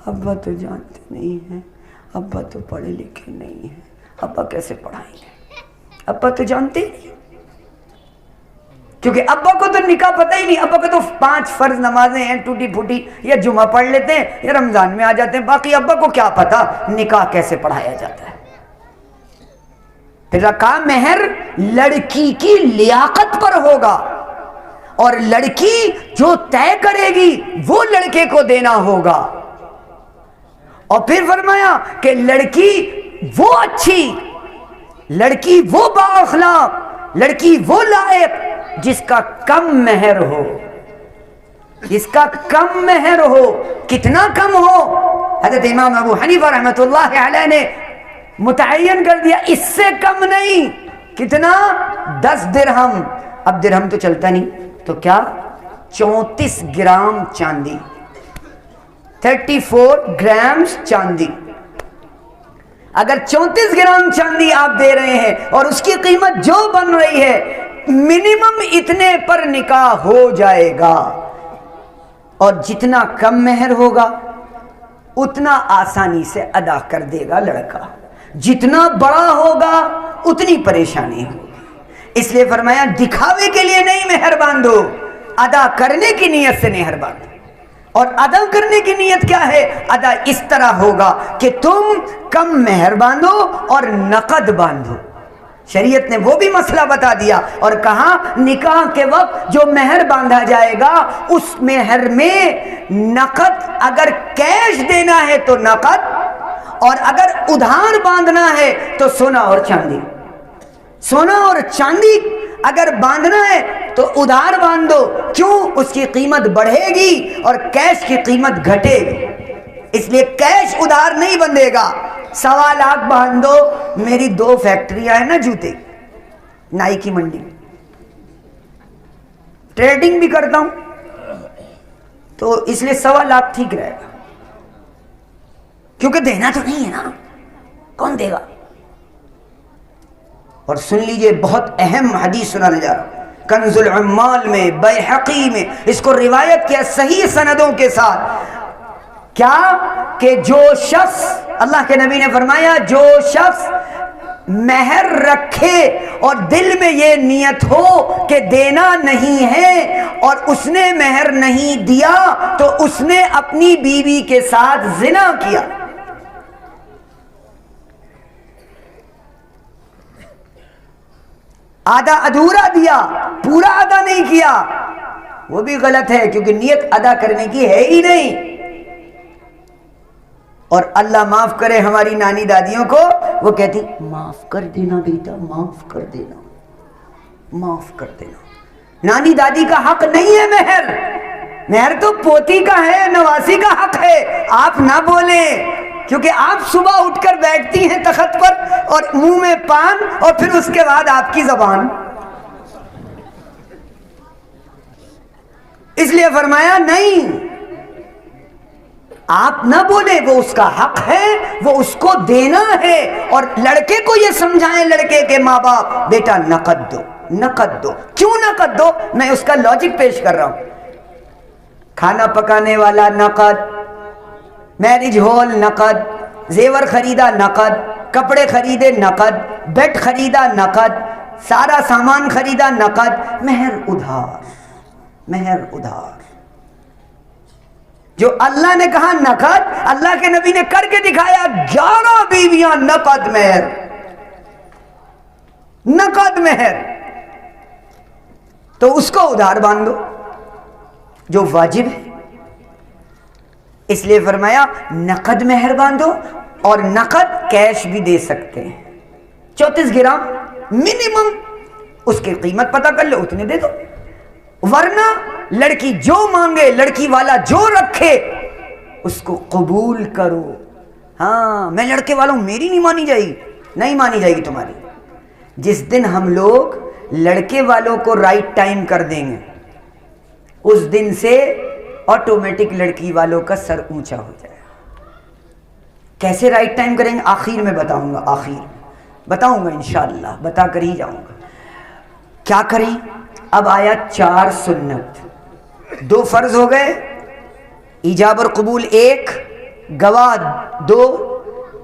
ابا تو جانتے نہیں ہیں، ابا تو پڑھے لکھے نہیں ہیں، ابا کیسے پڑھائیں گے؟ ابا تو جانتے ہی نہیں، کیونکہ ابا کو تو نکاح پتہ ہی نہیں، ابا کو تو 5 فرض نمازیں ہیں ٹوٹی پھوٹی، یا جمعہ پڑھ لیتے ہیں یا رمضان میں آ جاتے ہیں، باقی ابا کو کیا پتا نکاح کیسے پڑھایا جاتا ہے۔ پھر رکھا مہر لڑکی کی لیاقت پر ہوگا، اور لڑکی جو طے کرے گی وہ لڑکے کو دینا ہوگا، اور پھر فرمایا کہ لڑکی وہ اچھی، لڑکی وہ با اخلاق، لڑکی وہ لائق جس کا کم مہر ہو، جس کا کم مہر ہو۔ کتنا کم ہو؟ حضرت امام ابو حنیفہ رحمۃ اللہ علیہ نے متعین کر دیا، اس سے کم نہیں۔ کتنا؟ 10 درہم۔ اب درہم تو چلتا نہیں، تو کیا؟ 34 گرام چاندی، 34 گرامز چاندی۔ اگر 34 گرام چاندی آپ دے رہے ہیں اور اس کی قیمت جو بن رہی ہے منیمم اتنے پر نکاح ہو جائے گا، اور جتنا کم مہر ہوگا اتنا آسانی سے ادا کر دے گا لڑکا، جتنا بڑا ہوگا اتنی پریشانی ہوگی۔ اس لیے فرمایا دکھاوے کے لیے نہیں مہر باندھو، ادا کرنے کی نیت سے مہر باندھو۔ اور ادا کرنے کی نیت کیا ہے؟ ادا اس طرح ہوگا کہ تم کم مہر باندھو اور نقد باندھو۔ شریعت نے وہ بھی مسئلہ بتا دیا اور کہا نکاح کے وقت جو مہر باندھا جائے گا اس مہر میں نقد، اگر کیش دینا ہے تو نقد، اور اگر ادھار باندھنا ہے تو سونا اور چاندی۔ سونا اور چاندی اگر باندھنا ہے تو ادھار باندھو، کیوں؟ اس کی قیمت بڑھے گی اور کیش کی قیمت گھٹے گی، اس لیے کیش ادھار نہیں بندھے گا۔ 1.25 لاکھ باندھو۔ میری 2 فیکٹریاں ہیں نا جوتے، نائی کی منڈی، ٹریڈنگ بھی کرتا ہوں، تو اس لیے 1.25 لاکھ ٹھیک رہے گا، کیونکہ دینا تو نہیں ہے نا، کون دے گا؟ اور سن لیجئے بہت اہم حدیث سنانے جا رہا ہوں، کنز العمال میں، بیہقی میں اس کو روایت کیا صحیح سندوں کے ساتھ، کیا کہ جو شخص، اللہ کے نبی نے فرمایا جو شخص مہر رکھے اور دل میں یہ نیت ہو کہ دینا نہیں ہے اور اس نے مہر نہیں دیا تو اس نے اپنی بیوی کے ساتھ زنا کیا۔ آدھا ادھورا دیا، پورا ادا نہیں کیا، وہ بھی غلط ہے، کیونکہ نیت ادا کرنے کی ہے ہی نہیں۔ اور اللہ معاف کرے ہماری نانی دادیوں کو، وہ کہتی معاف کر دینا بیٹا، معاف کر دینا، معاف کر دینا۔ نانی دادی کا حق نہیں ہے مہر، مہر تو پوتی کا ہے، نواسی کا حق ہے۔ آپ نہ بولیں، کیونکہ آپ صبح اٹھ کر بیٹھتی ہیں تخت پر اور منہ میں پان، اور پھر اس کے بعد آپ کی زبان۔ اس لیے فرمایا نہیں، آپ نہ بولے، وہ اس کا حق ہے، وہ اس کو دینا ہے۔ اور لڑکے کو یہ سمجھائیں، لڑکے کے ماں باپ، بیٹا نقد دو، نقد دو۔ کیوں نقد دو؟ میں اس کا لاجک پیش کر رہا ہوں۔ کھانا پکانے والا نقد، میرج ہال نقد، زیور خریدا نقد، کپڑے خریدے نقد، بیڈ خریدا نقد، سارا سامان خریدا نقد، مہر ادھار، مہر ادھار۔ جو اللہ نے کہا نقد، اللہ کے نبی نے کر کے دکھایا، 11 بیویاں نقد مہر، نقد مہر، تو اس کو ادھار باندھو جو واجب ہے۔ اس لیے فرمایا نقد مہر باندھو، اور نقد کیش بھی دے سکتے ہیں، 34 گرام منیمم، اس کی قیمت پتہ کر لو، اتنے دے دو۔ ورنہ لڑکی جو مانگے، لڑکی والا جو رکھے، اس کو قبول کرو۔ ہاں میں لڑکے والا ہوں، میری نہیں مانی جائے گی، نہیں مانی جائے گی تمہاری۔ جس دن ہم لوگ لڑکے والوں کو رائٹ ٹائم کر دیں گے، اس دن سے آٹومیٹک لڑکی والوں کا سر اونچا ہو جائے گا۔ کیسے رائٹ ٹائم کریں گے؟ آخر میں بتاؤں گا، آخر بتاؤں گا انشاءاللہ، بتا کر ہی جاؤں گا کیا کریں۔ اب آیا 4 سنت، 2 فرض ہو گئے، ایجاب اور قبول 1، گواہ 2،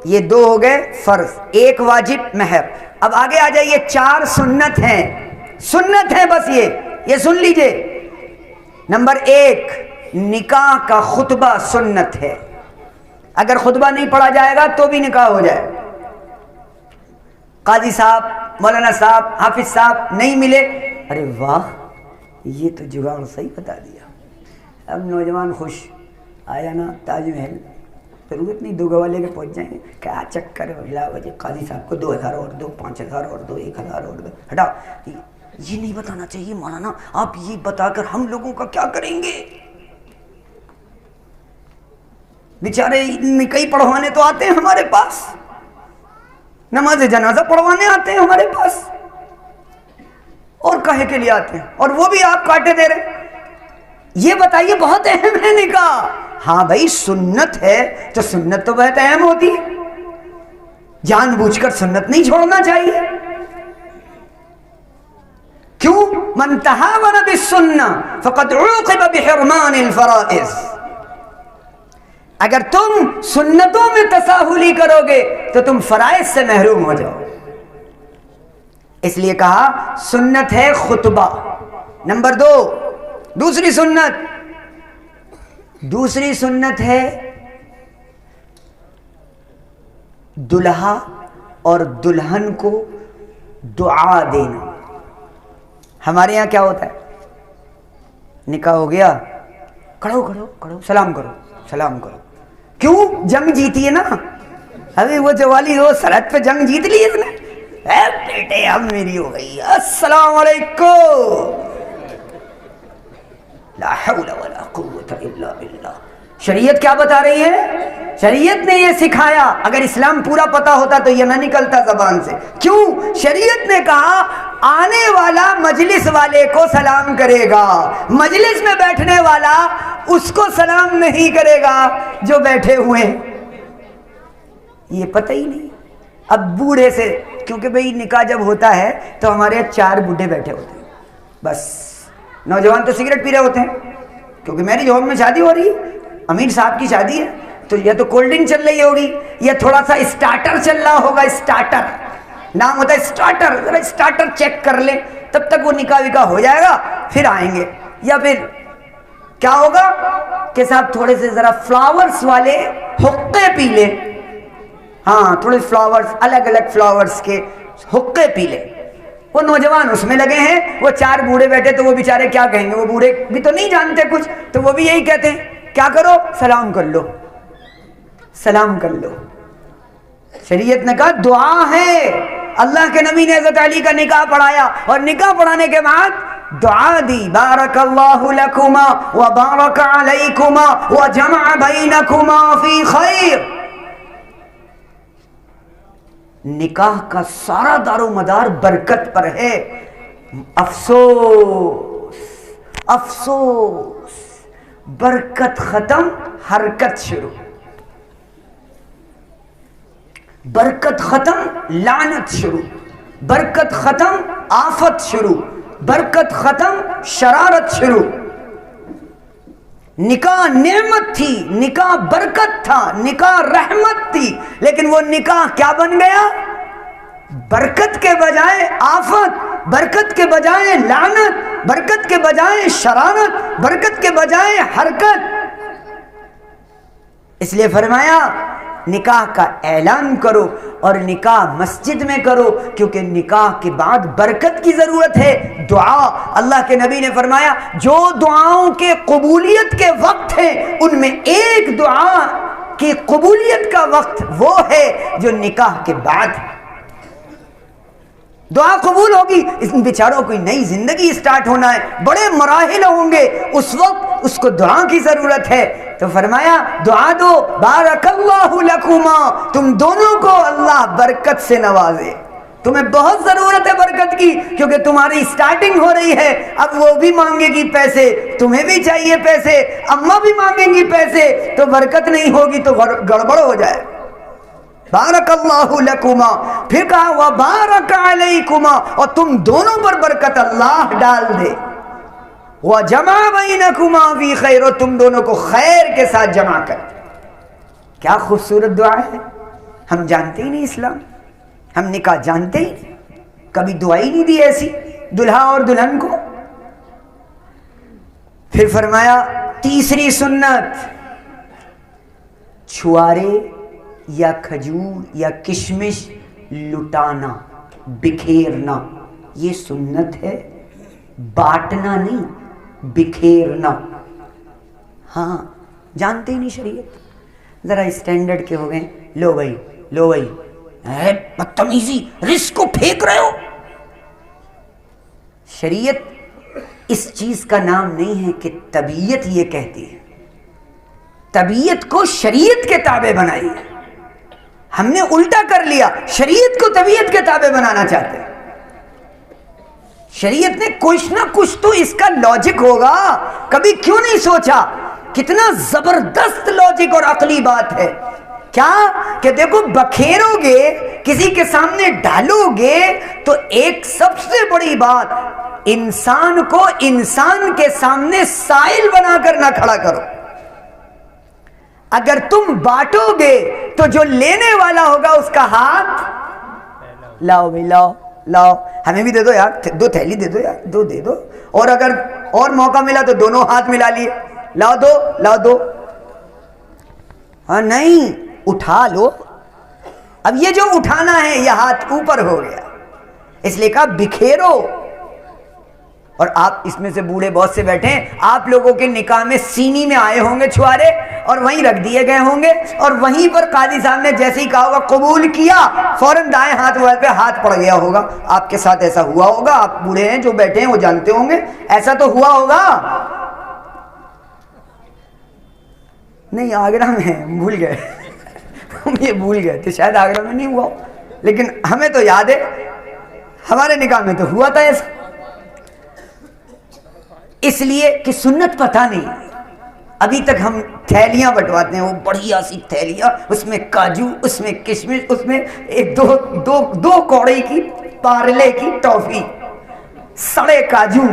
یہ 2 ہو گئے فرض، 1 واجب مہر۔ اب آگے آ جائیے، 4 سنت ہیں، سنت ہیں بس یہ سن لیجئے۔ نمبر 1، نکاح کا خطبہ سنت ہے، اگر خطبہ نہیں پڑھا جائے گا تو بھی نکاح ہو جائے گا۔ قاضی صاحب، مولانا صاحب، حافظ صاحب نہیں ملے، ارے واہ یہ تو جگاڑ صحیح بتا دیا۔ اب نوجوان خوش، آیا نا تاج محل، ضرورت نہیں 2 گواہ لے کے پہنچ جائیں گے، کیا چکر ہے بلا وجہ، قاضی صاحب کو 2000 اور دو، 5000 اور دو، 1000 اور دو، ہٹا، یہ نہیں بتانا چاہیے مولانا، آپ یہ بتا کر ہم لوگوں کا کیا کریں گے؟ بیچارے نکاح پڑھوانے تو آتے ہیں ہمارے پاس، نماز جنازہ پڑھوانے آتے ہیں ہمارے پاس، اور کہے کے لیے آتے ہیں، اور وہ بھی آپ کاٹے دے رہے۔ یہ بتائیے بہت اہم ہے نکاح۔ ہاں بھائی سنت ہے تو سنت تو بہت اہم ہوتی ہے، جان بوجھ کر سنت نہیں چھوڑنا چاہیے. کیوں؟ من تہاون بالسنہ فقد عوقب بحرمان الفرائض. اگر تم سنتوں میں تساہلی کرو گے تو تم فرائض سے محروم ہو جاؤ. اس لیے کہا سنت ہے خطبہ. نمبر 2 دوسری سنت ہے دلہا اور دلہن کو دعا دینا. ہمارے یہاں کیا ہوتا ہے؟ نکاح ہو گیا، کھڑو سلام کرو. کیوں؟ جنگ جیتی ہے نا. ابھی وہ جوالی ہو سرحد پہ جنگ جیت لی اس نے، اے بیٹے اب میری ہو گئی، السلام علیکم. لا حول ولا قوت الا باللہ. شریعت کیا بتا رہی ہے؟ شریعت نے یہ سکھایا. اگر اسلام پورا پتا ہوتا تو یہ نہ نکلتا زبان سے. کیوں؟ شریعت نے کہا آنے والا مجلس والے کو سلام کرے گا، مجلس میں بیٹھنے والا اس کو سلام نہیں کرے گا جو بیٹھے ہوئے ہیں. یہ پتہ ہی نہیں. اب بوڑھے سے، کیونکہ بھئی نکاح جب ہوتا ہے تو ہمارے یہاں 4 بوڑھے بیٹھے ہوتے ہیں بس. نوجوان تو سگریٹ پی رہے ہوتے ہیں کیونکہ میری ہوم میں شادی ہو رہی ہے، امیر صاحب کی شادی ہے، تو یا تو کولڈ ڈرنک چل رہی ہوگی یا تھوڑا سا اسٹارٹر چل رہا ہوگا. اسٹارٹر نام ہوتا ہے اسٹارٹر. ذرا اسٹارٹر چیک کر لیں، تب تک وہ نکاح وکاح ہو جائے گا، پھر آئیں گے. یا پھر کیا ہوگا کہ صاحب تھوڑے سے ذرا فلاورز والے حقے پی لیں. ہاں تھوڑے فلاورز، الگ الگ فلاورز کے حقے پی لیں. وہ نوجوان اس میں لگے ہیں، وہ 4 بوڑھے بیٹھے تو وہ بیچارے کیا کہیں گے؟ وہ بوڑھے بھی تو نہیں جانتے کچھ، تو وہ بھی یہی کہتے ہیں کیا کرو؟ سلام کر لو. شریعت نے کہا دعا ہے. اللہ کے نبی نے حضرت علی کا نکاح پڑھایا اور نکاح پڑھانے کے بعد دعا دی، بارک اللہ لکما وبارک علیکما وجمع بینکما فی خیر. نکاح کا سارا دار و مدار برکت پر ہے. افسوس برکت ختم، حرکت شروع. برکت ختم، لعنت شروع. برکت ختم، آفت شروع. برکت ختم، شرارت شروع. نکاح نعمت تھی، نکاح برکت تھا، نکاح رحمت تھی، لیکن وہ نکاح کیا بن گیا؟ برکت کے بجائے آفت، برکت کے بجائے لعنت، برکت کے بجائے شرارت، برکت کے بجائے حرکت. اس لیے فرمایا نکاح کا اعلان کرو اور نکاح مسجد میں کرو، کیونکہ نکاح کے بعد برکت کی ضرورت ہے. دعا، اللہ کے نبی نے فرمایا جو دعاؤں کے قبولیت کے وقت ہیں ان میں ایک دعا کی قبولیت کا وقت وہ ہے جو نکاح کے بعد دعا قبول ہوگی. اس بیچاروں کو نئی زندگی سٹارٹ ہونا ہے، بڑے مراحل ہوں گے، اس وقت اس کو دعا کی ضرورت ہے. تو فرمایا دعا دو، بارک اللہ لکما، تم دونوں کو اللہ برکت سے نوازے. تمہیں بہت ضرورت ہے برکت کی، کیونکہ تمہاری سٹارٹنگ ہو رہی ہے. اب وہ بھی مانگے گی پیسے، تمہیں بھی چاہیے پیسے، اماں بھی مانگیں گی پیسے، تو برکت نہیں ہوگی تو گڑبڑ ہو جائے. بارک اللہ لکما، پھر کہا وبارک علیکما، اور تم دونوں پر برکت اللہ ڈال دے. وجمع بینکما فی خیر، اور تم دونوں کو خیر کے ساتھ جمع کر. کیا خوبصورت دعا ہے. ہم جانتے ہی نہیں اسلام، ہم نکاح جانتے ہی نہیں، کبھی دعا ہی نہیں دی ایسی دلہا اور دلہن کو. پھر فرمایا تیسری سنت، چھوارے یا کھجور یا کشمش لٹانا، بکھیرنا. یہ سنت ہے، بانٹنا نہیں، بکھیرنا. ہاں جانتے ہی نہیں شریعت، ذرا اسٹینڈرڈ کے ہو گئے. لو بھائی بدتمیزی، رزق کو پھینک رہے ہو. شریعت اس چیز کا نام نہیں ہے کہ طبیعت یہ کہتی ہے. طبیعت کو شریعت کے تابع بنائی ہے. ہم نے الٹا کر لیا، شریعت کو طبیعت کے تابع بنانا چاہتے ہیں. شریعت نے کچھ نہ کچھ تو اس کا لاجک ہوگا، کبھی کیوں نہیں سوچا؟ کتنا زبردست لاجک اور عقلی بات ہے. کیا کہ دیکھو بکھیرو گے, کسی کے سامنے ڈالو گے, تو ایک سب سے بڑی بات, انسان کو انسان کے سامنے سائل بنا کر نہ کھڑا کرو. اگر تم بانٹو گے تو جو لینے والا ہوگا اس کا ہاتھ, لاؤ بھائی لاؤ لاؤ, ہمیں بھی دے دو یار, 2 تھیلی دے دو یار, 2 دے دو. اور اگر اور موقع ملا تو دونوں ہاتھ ملا لیے, لاؤ دو لاؤ دو. ہاں نہیں, اٹھا لو. اب یہ جو اٹھانا ہے یہ ہاتھ اوپر ہو گیا, اس لیے کہا بکھیرو. اور آپ اس میں سے بوڑھے بہت سے بیٹھے ہیں, آپ لوگوں کے نکاح میں سینی میں آئے ہوں گے چھوارے, اور وہیں رکھ دیے گئے ہوں گے, اور وہیں پر قاضی صاحب نے جیسے ہی کہا ہوگا قبول کیا, فوراً دائیں ہاتھ والے پہ ہاتھ پڑ گیا ہوگا. آپ کے ساتھ ایسا ہوا ہوگا, آپ بوڑھے ہیں جو بیٹھے ہیں وہ جانتے ہوں گے, ایسا تو ہوا ہوگا. نہیں آگرہ میں بھول گئے, ہم یہ بھول گئے تھے, شاید آگرہ میں نہیں ہوا, لیکن ہمیں تو یاد ہے ہمارے نکاح میں تو ہوا تھا ایسا. اس لیے کہ سنت پتہ نہیں. ابھی تک ہم تھیلیاں بٹواتے ہیں, وہ بڑھیا سی تھیلیاں, اس میں کاجو, اس میں کشمش, اس میں ایک دو کوڑے کی پارلے کی ٹافی, سڑے کاجو,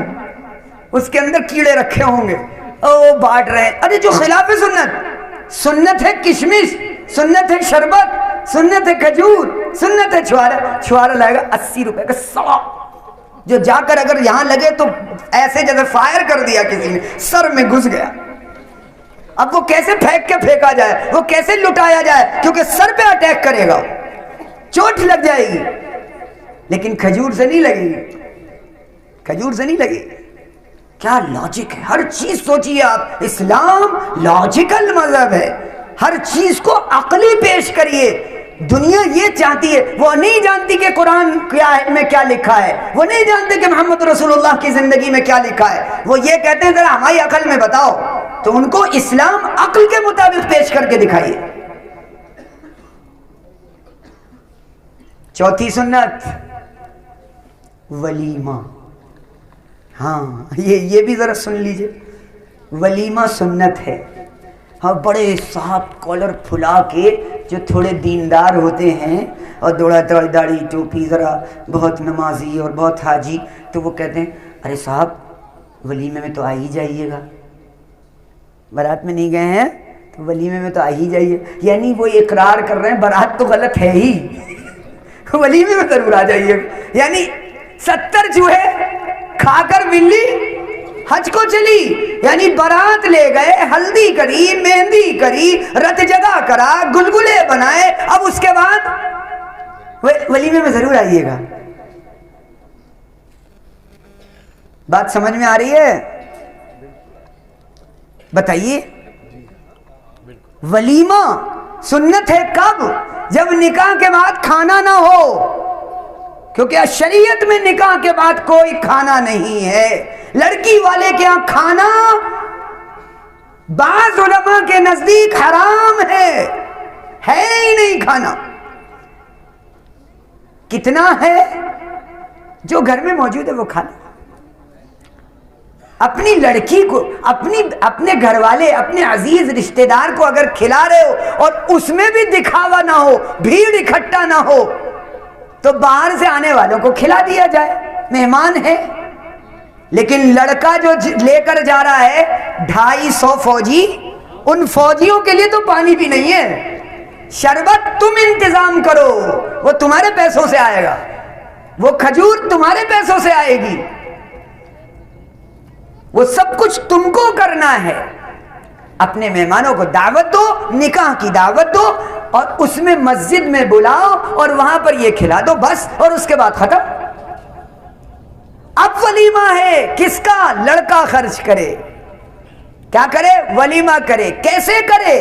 اس کے اندر کیڑے رکھے ہوں گے, وہ بانٹ رہے ہیں. ارے جو خلاف سنت, سنت ہے کشمش, سنت ہے شربت, سنت ہے کھجور, سنت ہے چھوارا. چھوارا لائے گا 80 روپے کا سوا, جو جا کر اگر یہاں لگے تو ایسے جیسے فائر کر دیا کسی نے, سر میں گھس گیا. اب وہ کیسے پھینک کے پھینکا جائے, وہ کیسے لٹایا جائے, کیونکہ سر پہ اٹیک کرے گا, چوٹ لگ جائے گی. لیکن کھجور سے نہیں لگے گی, کھجور سے نہیں لگے گی. کیا لاجک ہے, ہر چیز سوچیے آپ. اسلام لاجیکل مذہب ہے, ہر چیز کو عقلی پیش کریے. دنیا یہ چاہتی ہے, وہ نہیں جانتی کہ قرآن میں کیا لکھا ہے, وہ نہیں جانتے کہ محمد رسول اللہ کی زندگی میں کیا لکھا ہے. وہ یہ کہتے ہیں ذرا ہماری عقل میں بتاؤ, تو ان کو اسلام عقل کے مطابق پیش کر کے دکھائیے. چوتھی سنت ولیمہ. ہاں یہ بھی ذرا سن لیجئے, ولیمہ سنت ہے. ہاں بڑے صاحب کالر پھلا کے جو تھوڑے دیندار ہوتے ہیں, اور دوڑا داڑھی ٹوپی, ذرا بہت نمازی اور بہت حاجی, تو وہ کہتے ہیں ارے صاحب ولیمے میں تو آ ہی جائیے گا, بارات میں نہیں گئے ہیں تو ولیمے میں تو آ ہی جائیے. یعنی وہ اقرار کر رہے ہیں بارات تو غلط ہے ہی, ولیمے میں ضرور آ جائیے. یعنی 70 چوہے کھا کر بلی حج کو چلی, یعنی بارات لے گئے, ہلدی کری, مہندی کری, رت جگہ کرا, گلگلے بنائے, اب اس کے بعد ولیمے میں ضرور آئیے گا. بات سمجھ میں آ رہی ہے؟ بتائیے. ولیمہ سنت ہے کب؟ جب نکاح کے بعد کھانا نہ ہو, کیونکہ شریعت میں نکاح کے بعد کوئی کھانا نہیں ہے. لڑکی والے کے یہاں کھانا بعض علماء کے نزدیک حرام ہے ہی نہیں کھانا. کتنا ہے جو گھر میں موجود ہے وہ کھانا. اپنی لڑکی کو, اپنے گھر والے, اپنے عزیز رشتہ دار کو اگر کھلا رہے ہو اور اس میں بھی دکھاوا نہ ہو, بھیڑ اکٹھا نہ ہو, تو باہر سے آنے والوں کو کھلا دیا جائے, مہمان ہے. لیکن لڑکا جو لے کر جا رہا ہے 250 فوجی, ان فوجیوں کے لیے تو پانی بھی نہیں ہے. شربت تم انتظام کرو, وہ تمہارے پیسوں سے آئے گا, وہ کھجور تمہارے پیسوں سے آئے گی, وہ سب کچھ تم کو کرنا ہے. اپنے مہمانوں کو دعوت دو, نکاح کی دعوت دو, اور اس میں مسجد میں بلاؤ اور وہاں پر یہ کھلا دو بس, اور اس کے بعد ختم. اب ولیمہ ہے کس کا؟ لڑکا خرچ کرے. کیا کرے؟ ولیمہ کرے. کیسے کرے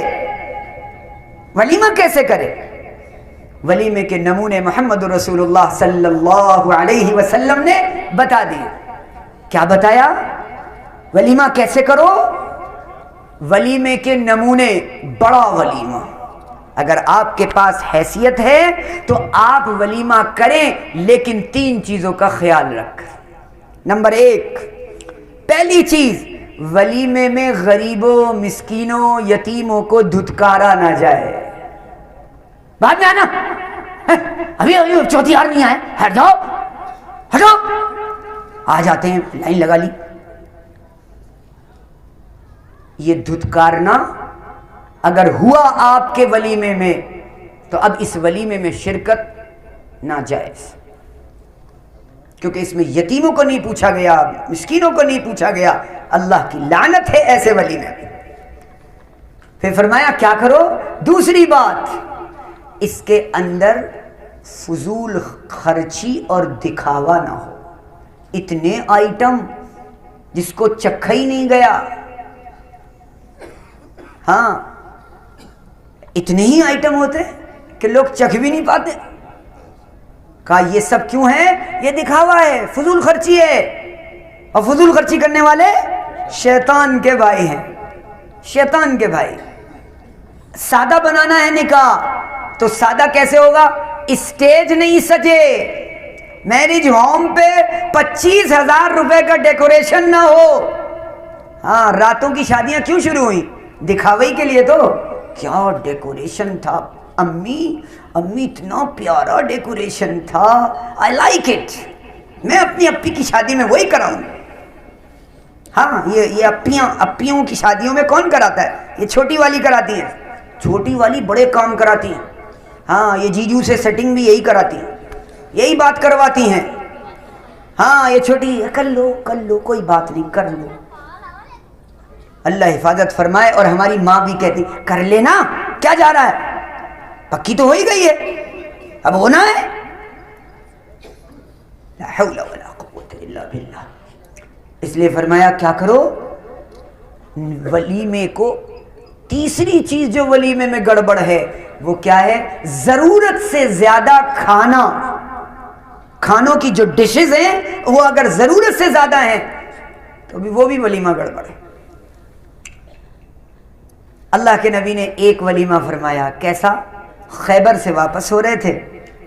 ولیمہ؟ کیسے کرے؟ ولیمے کے نمونے محمد رسول اللہ صلی اللہ علیہ وسلم نے بتا دیے. کیا بتایا؟ ولیمہ کیسے کرو؟ ولیمے کے نمونے. بڑا ولیمہ, اگر آپ کے پاس حیثیت ہے تو آپ ولیمہ کریں, لیکن 3 چیزوں کا خیال رکھ. نمبر 1, پہلی چیز, ولیمے میں غریبوں, مسکینوں, یتیموں کو دھتکارا نہ جائے. بعد میں آنا، ابھی چوتھی ہار نہیں آئے، ہٹ جاؤ ہٹو. آ جاتے ہیں، لائن لگا لی. یہ دھتکارنا اگر ہوا آپ کے ولیمے میں تو اب اس ولیمے میں شرکت ناجائز، کیونکہ اس میں یتیموں کو نہیں پوچھا گیا، مسکینوں کو نہیں پوچھا گیا. اللہ کی لعنت ہے ایسے ولیمے. پھر فرمایا کیا کرو؟ دوسری بات، اس کے اندر فضول خرچی اور دکھاوا نہ ہو. اتنے آئٹم جس کو چکھا ہی نہیں گیا، ہاں اتنے ہی آئٹم ہوتے کہ لوگ چکھ بھی نہیں پاتے. کہا یہ سب کیوں ہے؟ یہ دکھاوا ہے، فضول خرچی ہے. اور فضول خرچی کرنے والے شیطان کے بھائی ہیں، شیطان کے بھائی. سادہ بنانا ہے نکاح تو سادہ کیسے ہوگا؟ اسٹیج نہیں سجے، میرج ہوم پہ 25,000 روپے کا ڈیکوریشن نہ ہو. ہاں راتوں کی شادیاں کیوں شروع ہوئی؟ دکھاوے کے لیے. تو کیا ڈیکوریشن تھا امی اتنا پیارا ڈیکوریشن تھا، آئی لائک اٹ. میں اپنی اپی کی شادی میں وہی کراؤں. ہاں یہ اپیوں کی شادیوں میں کون کراتا ہے؟ یہ چھوٹی والی کراتی ہیں، چھوٹی والی بڑے کام کراتی ہیں. ہاں یہ جیجو سے سیٹنگ بھی یہی کراتی ہیں، یہی بات کرواتی ہیں. ہاں یہ چھوٹی کر لو کوئی بات نہیں، کر لو. اللہ حفاظت فرمائے. اور ہماری ماں بھی کہتی کر لینا، کیا جا رہا ہے، پکی تو ہو ہی گئی ہے، اب ہونا ہے. لا حول ولا قوت الا باللہ. اس لیے فرمایا کیا کرو؟ ولیمے کو تیسری چیز جو ولیمے میں گڑبڑ ہے وہ کیا ہے؟ ضرورت سے زیادہ کھانا. کھانوں کی جو ڈشز ہیں وہ اگر ضرورت سے زیادہ ہیں تو وہ بھی ولیمہ گڑبڑ ہے. اللہ کے نبی نے ایک ولیمہ فرمایا. کیسا؟ خیبر سے واپس ہو رہے تھے،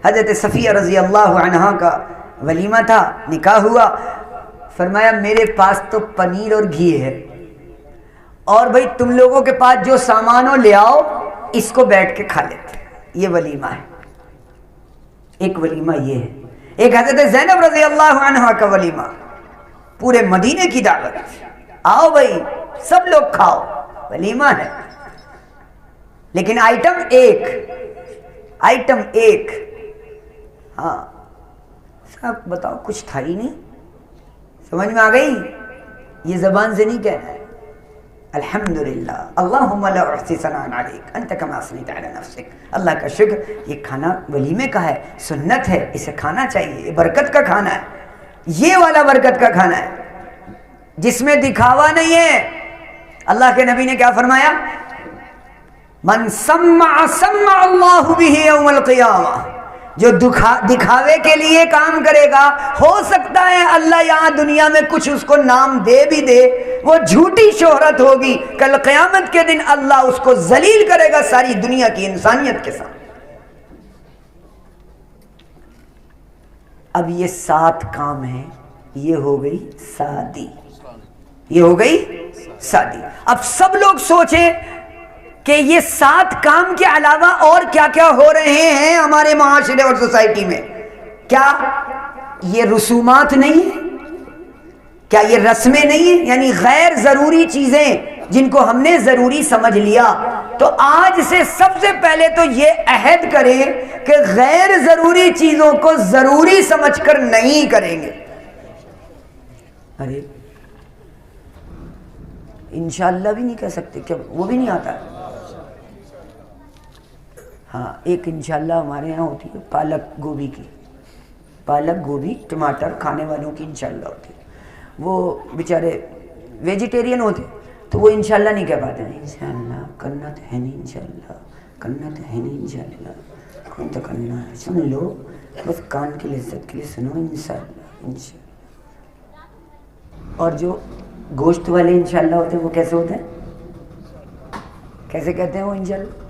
حضرت صفیہ رضی اللہ عنہا کا ولیمہ تھا، نکاح ہوا. فرمایا میرے پاس تو پنیر اور گھی ہے، اور بھئی تم لوگوں کے پاس جو سامان ہو لے آؤ، اس کو بیٹھ کے کھا لیتے. یہ ولیمہ ہے. ایک ولیمہ یہ ہے. ایک حضرت زینب رضی اللہ عنہا کا ولیمہ، پورے مدینے کی دعوت، آؤ بھئی سب لوگ کھاؤ، ولیمہ ہے. لیکن آئٹم ایک. ہاں سب بتاؤ کچھ تھا ہی نہیں. سمجھ میں آ گئی؟ یہ زبان سے نہیں کہنا ہے. الحمدللہ اللہم لا احصی ثناء علیک انت کما اثنیت علی نفسک. اللہ کا شکر. یہ کھانا ولیمے کا ہے، سنت ہے، اسے کھانا چاہیے. یہ برکت کا کھانا ہے، یہ والا برکت کا کھانا ہے جس میں دکھاوا نہیں ہے. اللہ کے نبی نے کیا فرمایا؟ من سمع سمع اللہ بہ یوم القیامہ. جو دکھاوے کے لیے کام کرے گا، ہو سکتا ہے اللہ یہاں دنیا میں کچھ اس کو نام دے بھی دے، وہ جھوٹی شہرت ہوگی. کل قیامت کے دن اللہ اس کو ذلیل کرے گا ساری دنیا کی انسانیت کے ساتھ. اب یہ 7 کام ہیں، یہ ہو گئی شادی، یہ ہو گئی شادی. اب سب لوگ سوچیں کہ یہ 7 کام کے علاوہ اور کیا کیا ہو رہے ہیں ہمارے معاشرے اور سوسائٹی میں. کیا یہ رسومات نہیں ہیں؟ کیا یہ رسمیں نہیں ہیں؟ یعنی غیر ضروری چیزیں جن کو ہم نے ضروری سمجھ لیا. تو آج سے سب سے پہلے تو یہ عہد کریں کہ غیر ضروری چیزوں کو ضروری سمجھ کر نہیں کریں گے. ارے انشاءاللہ بھی نہیں کہہ سکتے کیا؟ وہ بھی نہیں آتا. ہاں ایک انشاءاللہ ہمارے یہاں ہوتی ہے پالک گوبھی کی، پالک گوبھی ٹماٹر کھانے والوں کی انشاءاللہ ہوتی ہے. وہ بیچارے ویجیٹیرین ہوتے تو وہ انشاءاللہ نہیں کہہ پاتے. انشاءاللہ کرنا تو ہے نہیں، انشاءاللہ کرنا تو ہے نہیں، انشاءاللہ کون تو کرنا ہے، سن لو بس کان کی لذت کے لیے سنو انشاءاللہ انشاءاللہ. اور جو گوشت والے انشاءاللہ ہوتے ہیں وہ کیسے ہوتے ہیں؟ کیسے کہتے ہیں وہ انشاءاللہ؟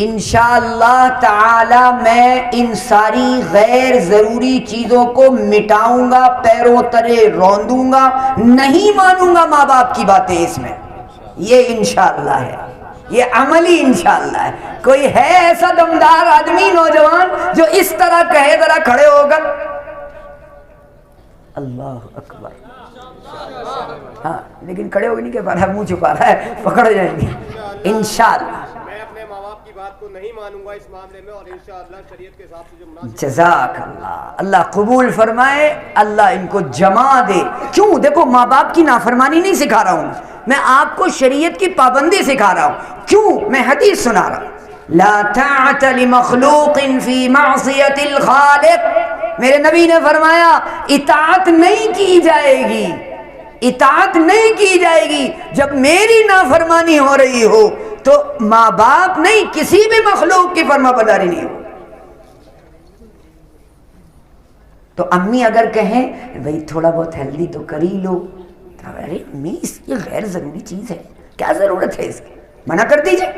انشاءاللہ تعالی میں ان ساری غیر ضروری چیزوں کو مٹاؤں گا، پیروں تلے روندوں گا، نہیں مانوں گا ماں باپ کی باتیں اس میں. یہ انشاءاللہ ہے، یہ عملی انشاءاللہ ہے. کوئی ہے ایسا دمدار آدمی نوجوان جو اس طرح کہے؟ ذرا کھڑے ہو کر. اللہ اکبر. ہاں لیکن کھڑے ہو کے نہیں کہہ پا رہا، منہ چھپا رہا ہے، پکڑ جائیں گے انشاءاللہ. میں اپنے ماں باپ کی بات کو نہیں مانوں گا اس معاملے میں، اور انشاءاللہ شریعت کے حساب سے جو مناسب. جزاک اللہ، اللہ قبول فرمائے، اللہ ان کو جما دے. کیوں؟ دیکھو ماں باپ کی نافرمانی نہیں سکھا رہا ہوں میں، آپ کو شریعت کی پابندی سکھا رہا ہوں. کیوں؟ میں حدیث سنا رہا ہوں. لا طاعت لمخلوق فی معصیت الخالق. میرے نبی نے فرمایا اطاعت نہیں کی جائے گی، اطاعت نہیں کی جائے گی جب میری نافرمانی ہو رہی ہو. تو ماں باپ نہیں، کسی بھی مخلوق کی فرما برداری نہیں ہو. تو امی اگر کہیں بھئی تھوڑا بہت ہیلدی تو کر ہی لو، تو ارے امی اس یہ غیر ضروری چیز ہے، کیا ضرورت ہے اس کی؟ منع کر دیجئے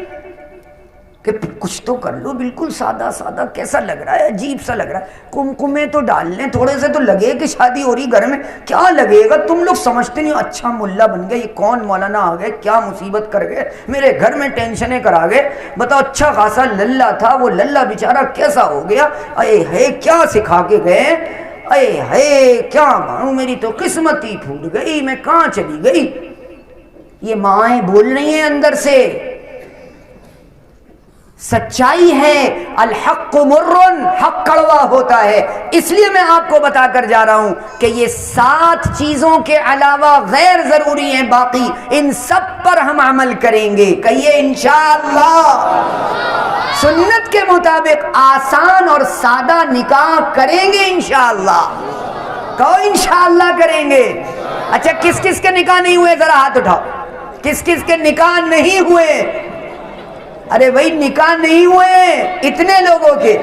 کہ کچھ تو کر لو، بالکل سادہ سادہ. کیسا لگ رہا ہے؟ عجیب سا لگ رہا ہے. کمکمے تو ڈال لیں، تھوڑے سے تو لگے کہ شادی ہو رہی گھر میں. کیا لگے گا؟ تم لوگ سمجھتے نہیں ہو. اچھا ملا بن گئے، یہ کون مولانا آ گئے، کیا مصیبت کر گئے، میرے گھر میں ٹینشنیں کرا گئے. بتاؤ اچھا خاصا للہ تھا، وہ للہ بیچارہ کیسا ہو گیا. اے ہے کیا سکھا کے گئے، اے ہے کیا مانوں، میری تو قسمت ہی پھوٹ گئی، میں کہاں چلی گئی. یہ مائیں بول رہی ہیں اندر سے. سچائی ہے، الحق مرن، حق کڑوا ہوتا ہے. اس لیے میں آپ کو بتا کر جا رہا ہوں کہ یہ 7 چیزوں کے علاوہ غیر ضروری ہیں باقی، ان سب پر ہم عمل کریں گے. کہیے انشاءاللہ. سنت کے مطابق آسان اور سادہ نکاح کریں گے انشاءاللہ. کہو انشاءاللہ کریں گے. اچھا کس کس کے نکاح نہیں ہوئے ذرا ہاتھ اٹھاؤ. کس کس کے نکاح نہیں ہوئے؟ ارے بھائی نکاح نہیں ہوئے، اتنے لوگوں کے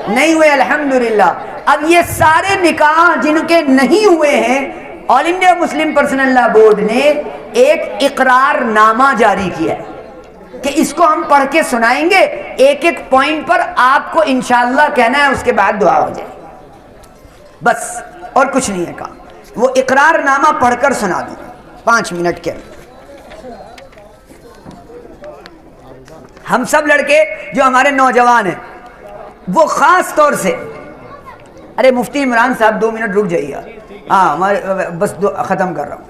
نہیں ہوئے الحمدللہ. اب یہ سارے نکاح جن کے نہیں ہوئے ہیں، آل انڈیا مسلم پرسنل لا بورڈ نے ایک اقرار نامہ جاری کیا ہے کہ اس کو ہم پڑھ کے سنائیں گے. ایک ایک پوائنٹ پر آپ کو انشاءاللہ کہنا ہے، اس کے بعد دعا ہو جائے بس، اور کچھ نہیں ہے کام. وہ اقرار نامہ پڑھ کر سنا دوں 5 منٹ کے اندر. ہم سب لڑکے جو ہمارے نوجوان ہیں وہ خاص طور سے، ارے مفتی عمران صاحب 2 منٹ رک جائیے. ہاں ہمارے بس ختم کر رہا ہوں.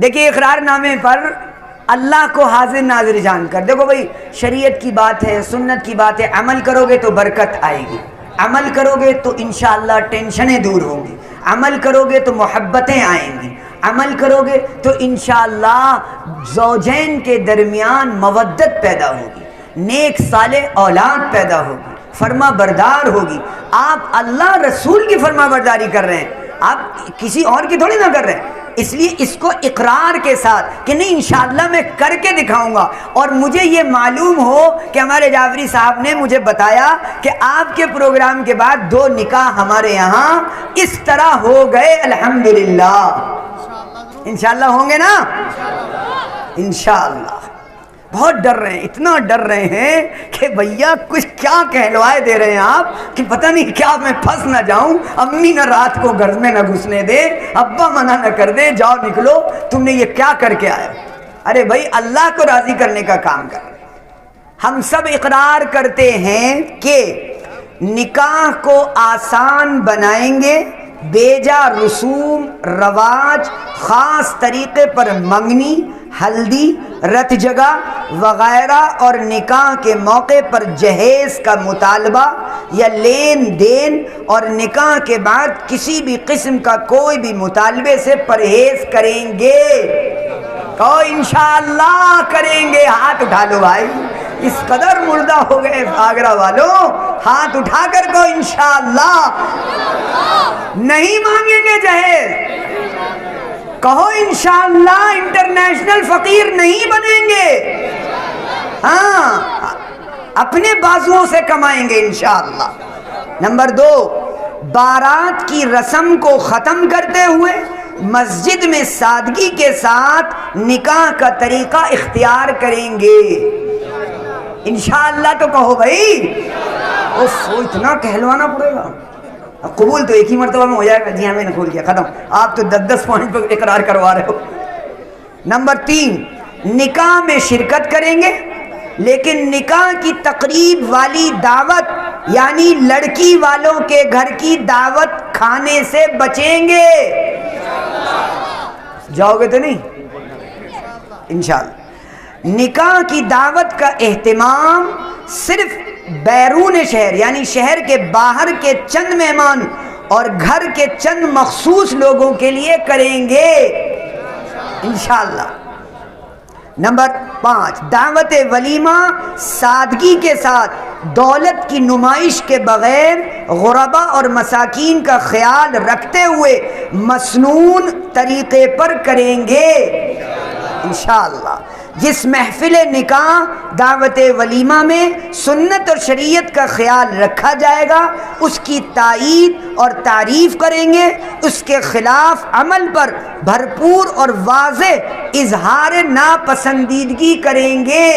دیکھیے اقرار نامے پر اللہ کو حاضر ناظر جان کر، دیکھو بھائی شریعت کی بات ہے، سنت کی بات ہے. عمل کرو گے تو برکت آئے گی، عمل کرو گے تو انشاءاللہ ٹینشنیں دور ہوں گی، عمل کرو گے تو محبتیں آئیں گی، عمل کرو گے تو انشاءاللہ زوجین کے درمیان مودت پیدا ہوگی، نیک صالح اولاد پیدا ہوگی، فرما بردار ہوگی. آپ اللہ رسول کی فرما برداری کر رہے ہیں، آپ کسی اور کی تھوڑی نہ کر رہے ہیں. اس لیے اس کو اقرار کے ساتھ کہ نہیں انشاءاللہ میں کر کے دکھاؤں گا. اور مجھے یہ معلوم ہو کہ ہمارے جعفری صاحب نے مجھے بتایا کہ آپ کے پروگرام کے بعد 2 نکاح ہمارے یہاں اس طرح ہو گئے الحمدللہ. انشاءاللہ ہوں گے نا انشاءاللہ. بہت ڈر رہے ہیں، اتنا ڈر رہے ہیں کہ بھیا کچھ کیا کہلوائے دے رہے ہیں آپ کہ پتہ نہیں کیا میں پھنس نہ جاؤں، امی نہ رات کو گھر میں نہ گھسنے دے، ابا منع نہ کر دے، جاؤ نکلو، تم نے یہ کیا کر کے آئے. ارے بھائی اللہ کو راضی کرنے کا کام کر. ہم سب اقرار کرتے ہیں کہ نکاح کو آسان بنائیں گے، بیجا رسوم رواج، خاص طریقے پر منگنی، ہلدی، رت جگہ وغیرہ اور نکاح کے موقع پر جہیز کا مطالبہ یا لین دین اور نکاح کے بعد کسی بھی قسم کا کوئی بھی مطالبے سے پرہیز کریں گے. کہو انشاءاللہ کریں گے. ہاتھ اٹھا لو بھائی، اس قدر مردہ ہو گئے آگرہ والوں، ہاتھ اٹھا کر کو انشاءاللہ. نہیں مانگیں گے جہیز، کہو انشاءاللہ انٹرنیشنل فقیر نہیں بنیں گے. ہاں اپنے بازوؤں سے کمائیں گے انشاءاللہ. نمبر 2، بارات کی رسم کو ختم کرتے ہوئے مسجد میں سادگی کے ساتھ نکاح کا طریقہ اختیار کریں گے انشاءاللہ. تو کہو بھائی اتنا کہلوانا پڑے گا. قبول تو ایک ہی مرتبہ میں ہو جائے گا. جی ہمیں نے کھول کیا ختم. آپ تو 10 پوائنٹ پر اقرار کروا رہے ہو. نمبر 3، نکاح میں شرکت کریں گے، لیکن نکاح کی تقریب والی دعوت یعنی لڑکی والوں کے گھر کی دعوت کھانے سے بچیں گے۔ جاؤ گے تو نہیں انشاءاللہ۔ نکاح کی دعوت کا اہتمام صرف بیرون شہر یعنی شہر کے باہر کے چند مہمان اور گھر کے چند مخصوص لوگوں کے لیے کریں گے انشاءاللہ۔ نمبر 5، دعوت ولیمہ سادگی کے ساتھ دولت کی نمائش کے بغیر غربا اور مساکین کا خیال رکھتے ہوئے مسنون طریقے پر کریں گے انشاءاللہ۔ جس محفل نکاح دعوت ولیمہ میں سنت اور شریعت کا خیال رکھا جائے گا اس کی تائید اور تعریف کریں گے، اس کے خلاف عمل پر بھرپور اور واضح اظہار ناپسندیدگی کریں گے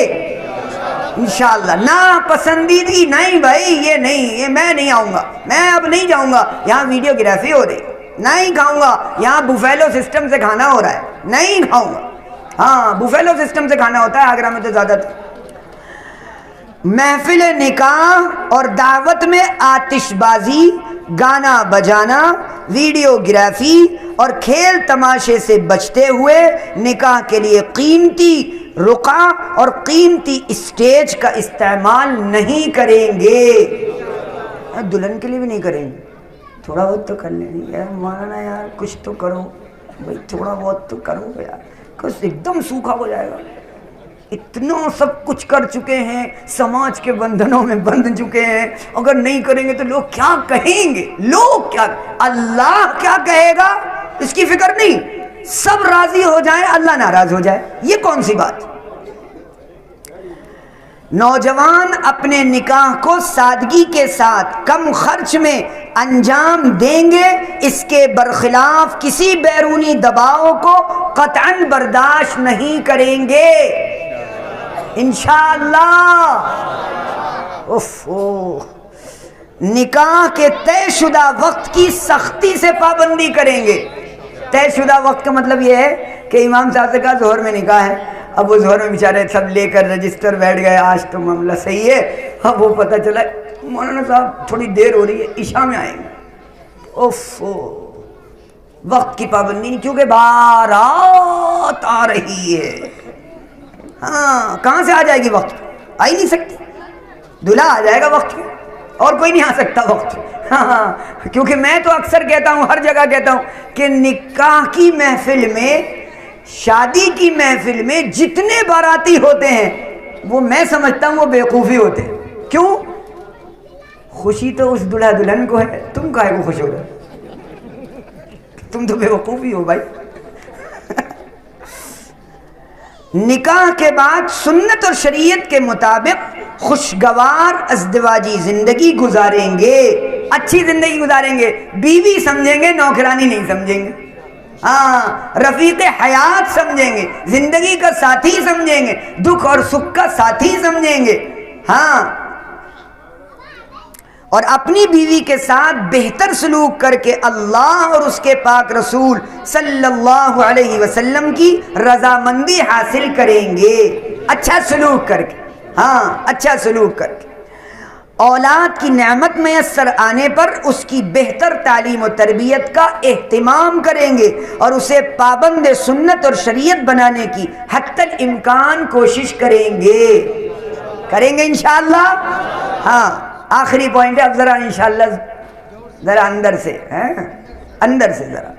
انشاءاللہ۔ ناپسندیدگی نہیں بھائی، یہ نہیں، یہ میں نہیں آؤں گا، میں اب نہیں جاؤں گا، یہاں ویڈیو گرافی ہو رہی، نہیں کھاؤں گا، یہاں بوفیلو سسٹم سے کھانا ہو رہا ہے، نہیں کھاؤں گا۔ ہاں بوفیلو سسٹم سے کھانا ہوتا ہے آگرہ میں تو زیادہ تر۔ محفل نکاح اور دعوت میں آتش بازی، گانا بجانا، ویڈیو گرافی اور کھیل تماشے سے بچتے ہوئے نکاح کے لیے قیمتی رقعہ اور قیمتی اسٹیج کا استعمال نہیں کریں گے۔ دلہن کے لیے بھی نہیں کریں گے، تھوڑا بہت تو کر لیں گے یار، مولانا یار کچھ تو کرو بھائی، تھوڑا بہت تو کرو یار، کچھ ایک دم سوکھا ہو جائے گا۔ اتنا سب کچھ کر چکے ہیں، سماج کے بندھنوں میں بندھ چکے ہیں، اگر نہیں کریں گے تو لوگ کیا کہیں گے، لوگ کیا، اللہ کیا کہے گا اس کی فکر نہیں، سب راضی ہو جائیں اللہ ناراض ہو جائے، یہ کون سی بات۔ نوجوان اپنے نکاح کو سادگی کے ساتھ کم خرچ میں انجام دیں گے، اس کے برخلاف کسی بیرونی دباؤ کو قطعاً برداشت نہیں کریں گے انشاءاللہ۔ نکاح کے طے شدہ وقت کی سختی سے پابندی کریں گے۔ طے شدہ وقت کا مطلب یہ ہے کہ امام صاحب سے کہا ظہر میں نکاح ہے، اب وہ ظہر میں بیچارے سب لے کر رجسٹر بیٹھ گئے، آج تو معاملہ صحیح ہے، اب وہ پتہ چلا مولانا صاحب تھوڑی دیر ہو رہی ہے، عشاء میں آئیں گے۔ وقت کی پابندی نہیں، کیونکہ بارات آ رہی ہے۔ ہاں کہاں سے آ جائے گی وقت، آ ہی نہیں سکتی، دلہا آ جائے گا وقت میں، اور کوئی نہیں آ سکتا وقت۔ ہاں کیونکہ میں تو اکثر کہتا ہوں، ہر جگہ کہتا ہوں کہ نکاح کی محفل میں، شادی کی محفل میں جتنے باراتی ہوتے ہیں وہ میں سمجھتا ہوں وہ بیوقوفی ہوتے ہیں۔ کیوں؟ خوشی تو اس دلہا دلہن کو ہے، تم کاہے کو خوش ہو رہے، تم تو بیوقوفی ہو بھائی۔ نکاح کے بعد سنت اور شریعت کے مطابق خوشگوار ازدواجی زندگی گزاریں گے، اچھی زندگی گزاریں گے، بیوی سمجھیں گے، نوکرانی نہیں سمجھیں گے، ہاں رفیق حیات سمجھیں گے، زندگی کا ساتھی سمجھیں گے، دکھ اور سکھ کا ساتھی سمجھیں گے، ہاں، اور اپنی بیوی کے ساتھ بہتر سلوک کر کے اللہ اور اس کے پاک رسول صلی اللہ علیہ وسلم کی رضامندی حاصل کریں گے، اچھا سلوک کر کے، ہاں اچھا سلوک کر کے۔ اولاد کی نعمت میسر آنے پر اس کی بہتر تعلیم و تربیت کا اہتمام کریں گے اور اسے پابند سنت اور شریعت بنانے کی حتی الامکان کوشش کریں گے انشاءاللہ۔ ہاں آخری پوائنٹ ہے، اب ذرا انشاءاللہ ذرا اندر سے ذرا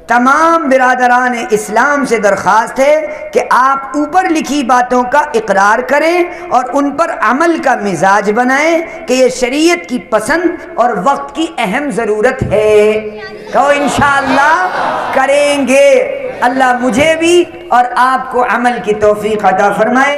تمام برادران اسلام سے درخواست ہے کہ آپ اوپر لکھی باتوں کا اقرار کریں اور ان پر عمل کا مزاج بنائیں کہ یہ شریعت کی پسند اور وقت کی اہم ضرورت ہے۔ کہو انشاءاللہ کریں گے۔ اللہ مجھے بھی اور آپ کو عمل کی توفیق عطا فرمائے۔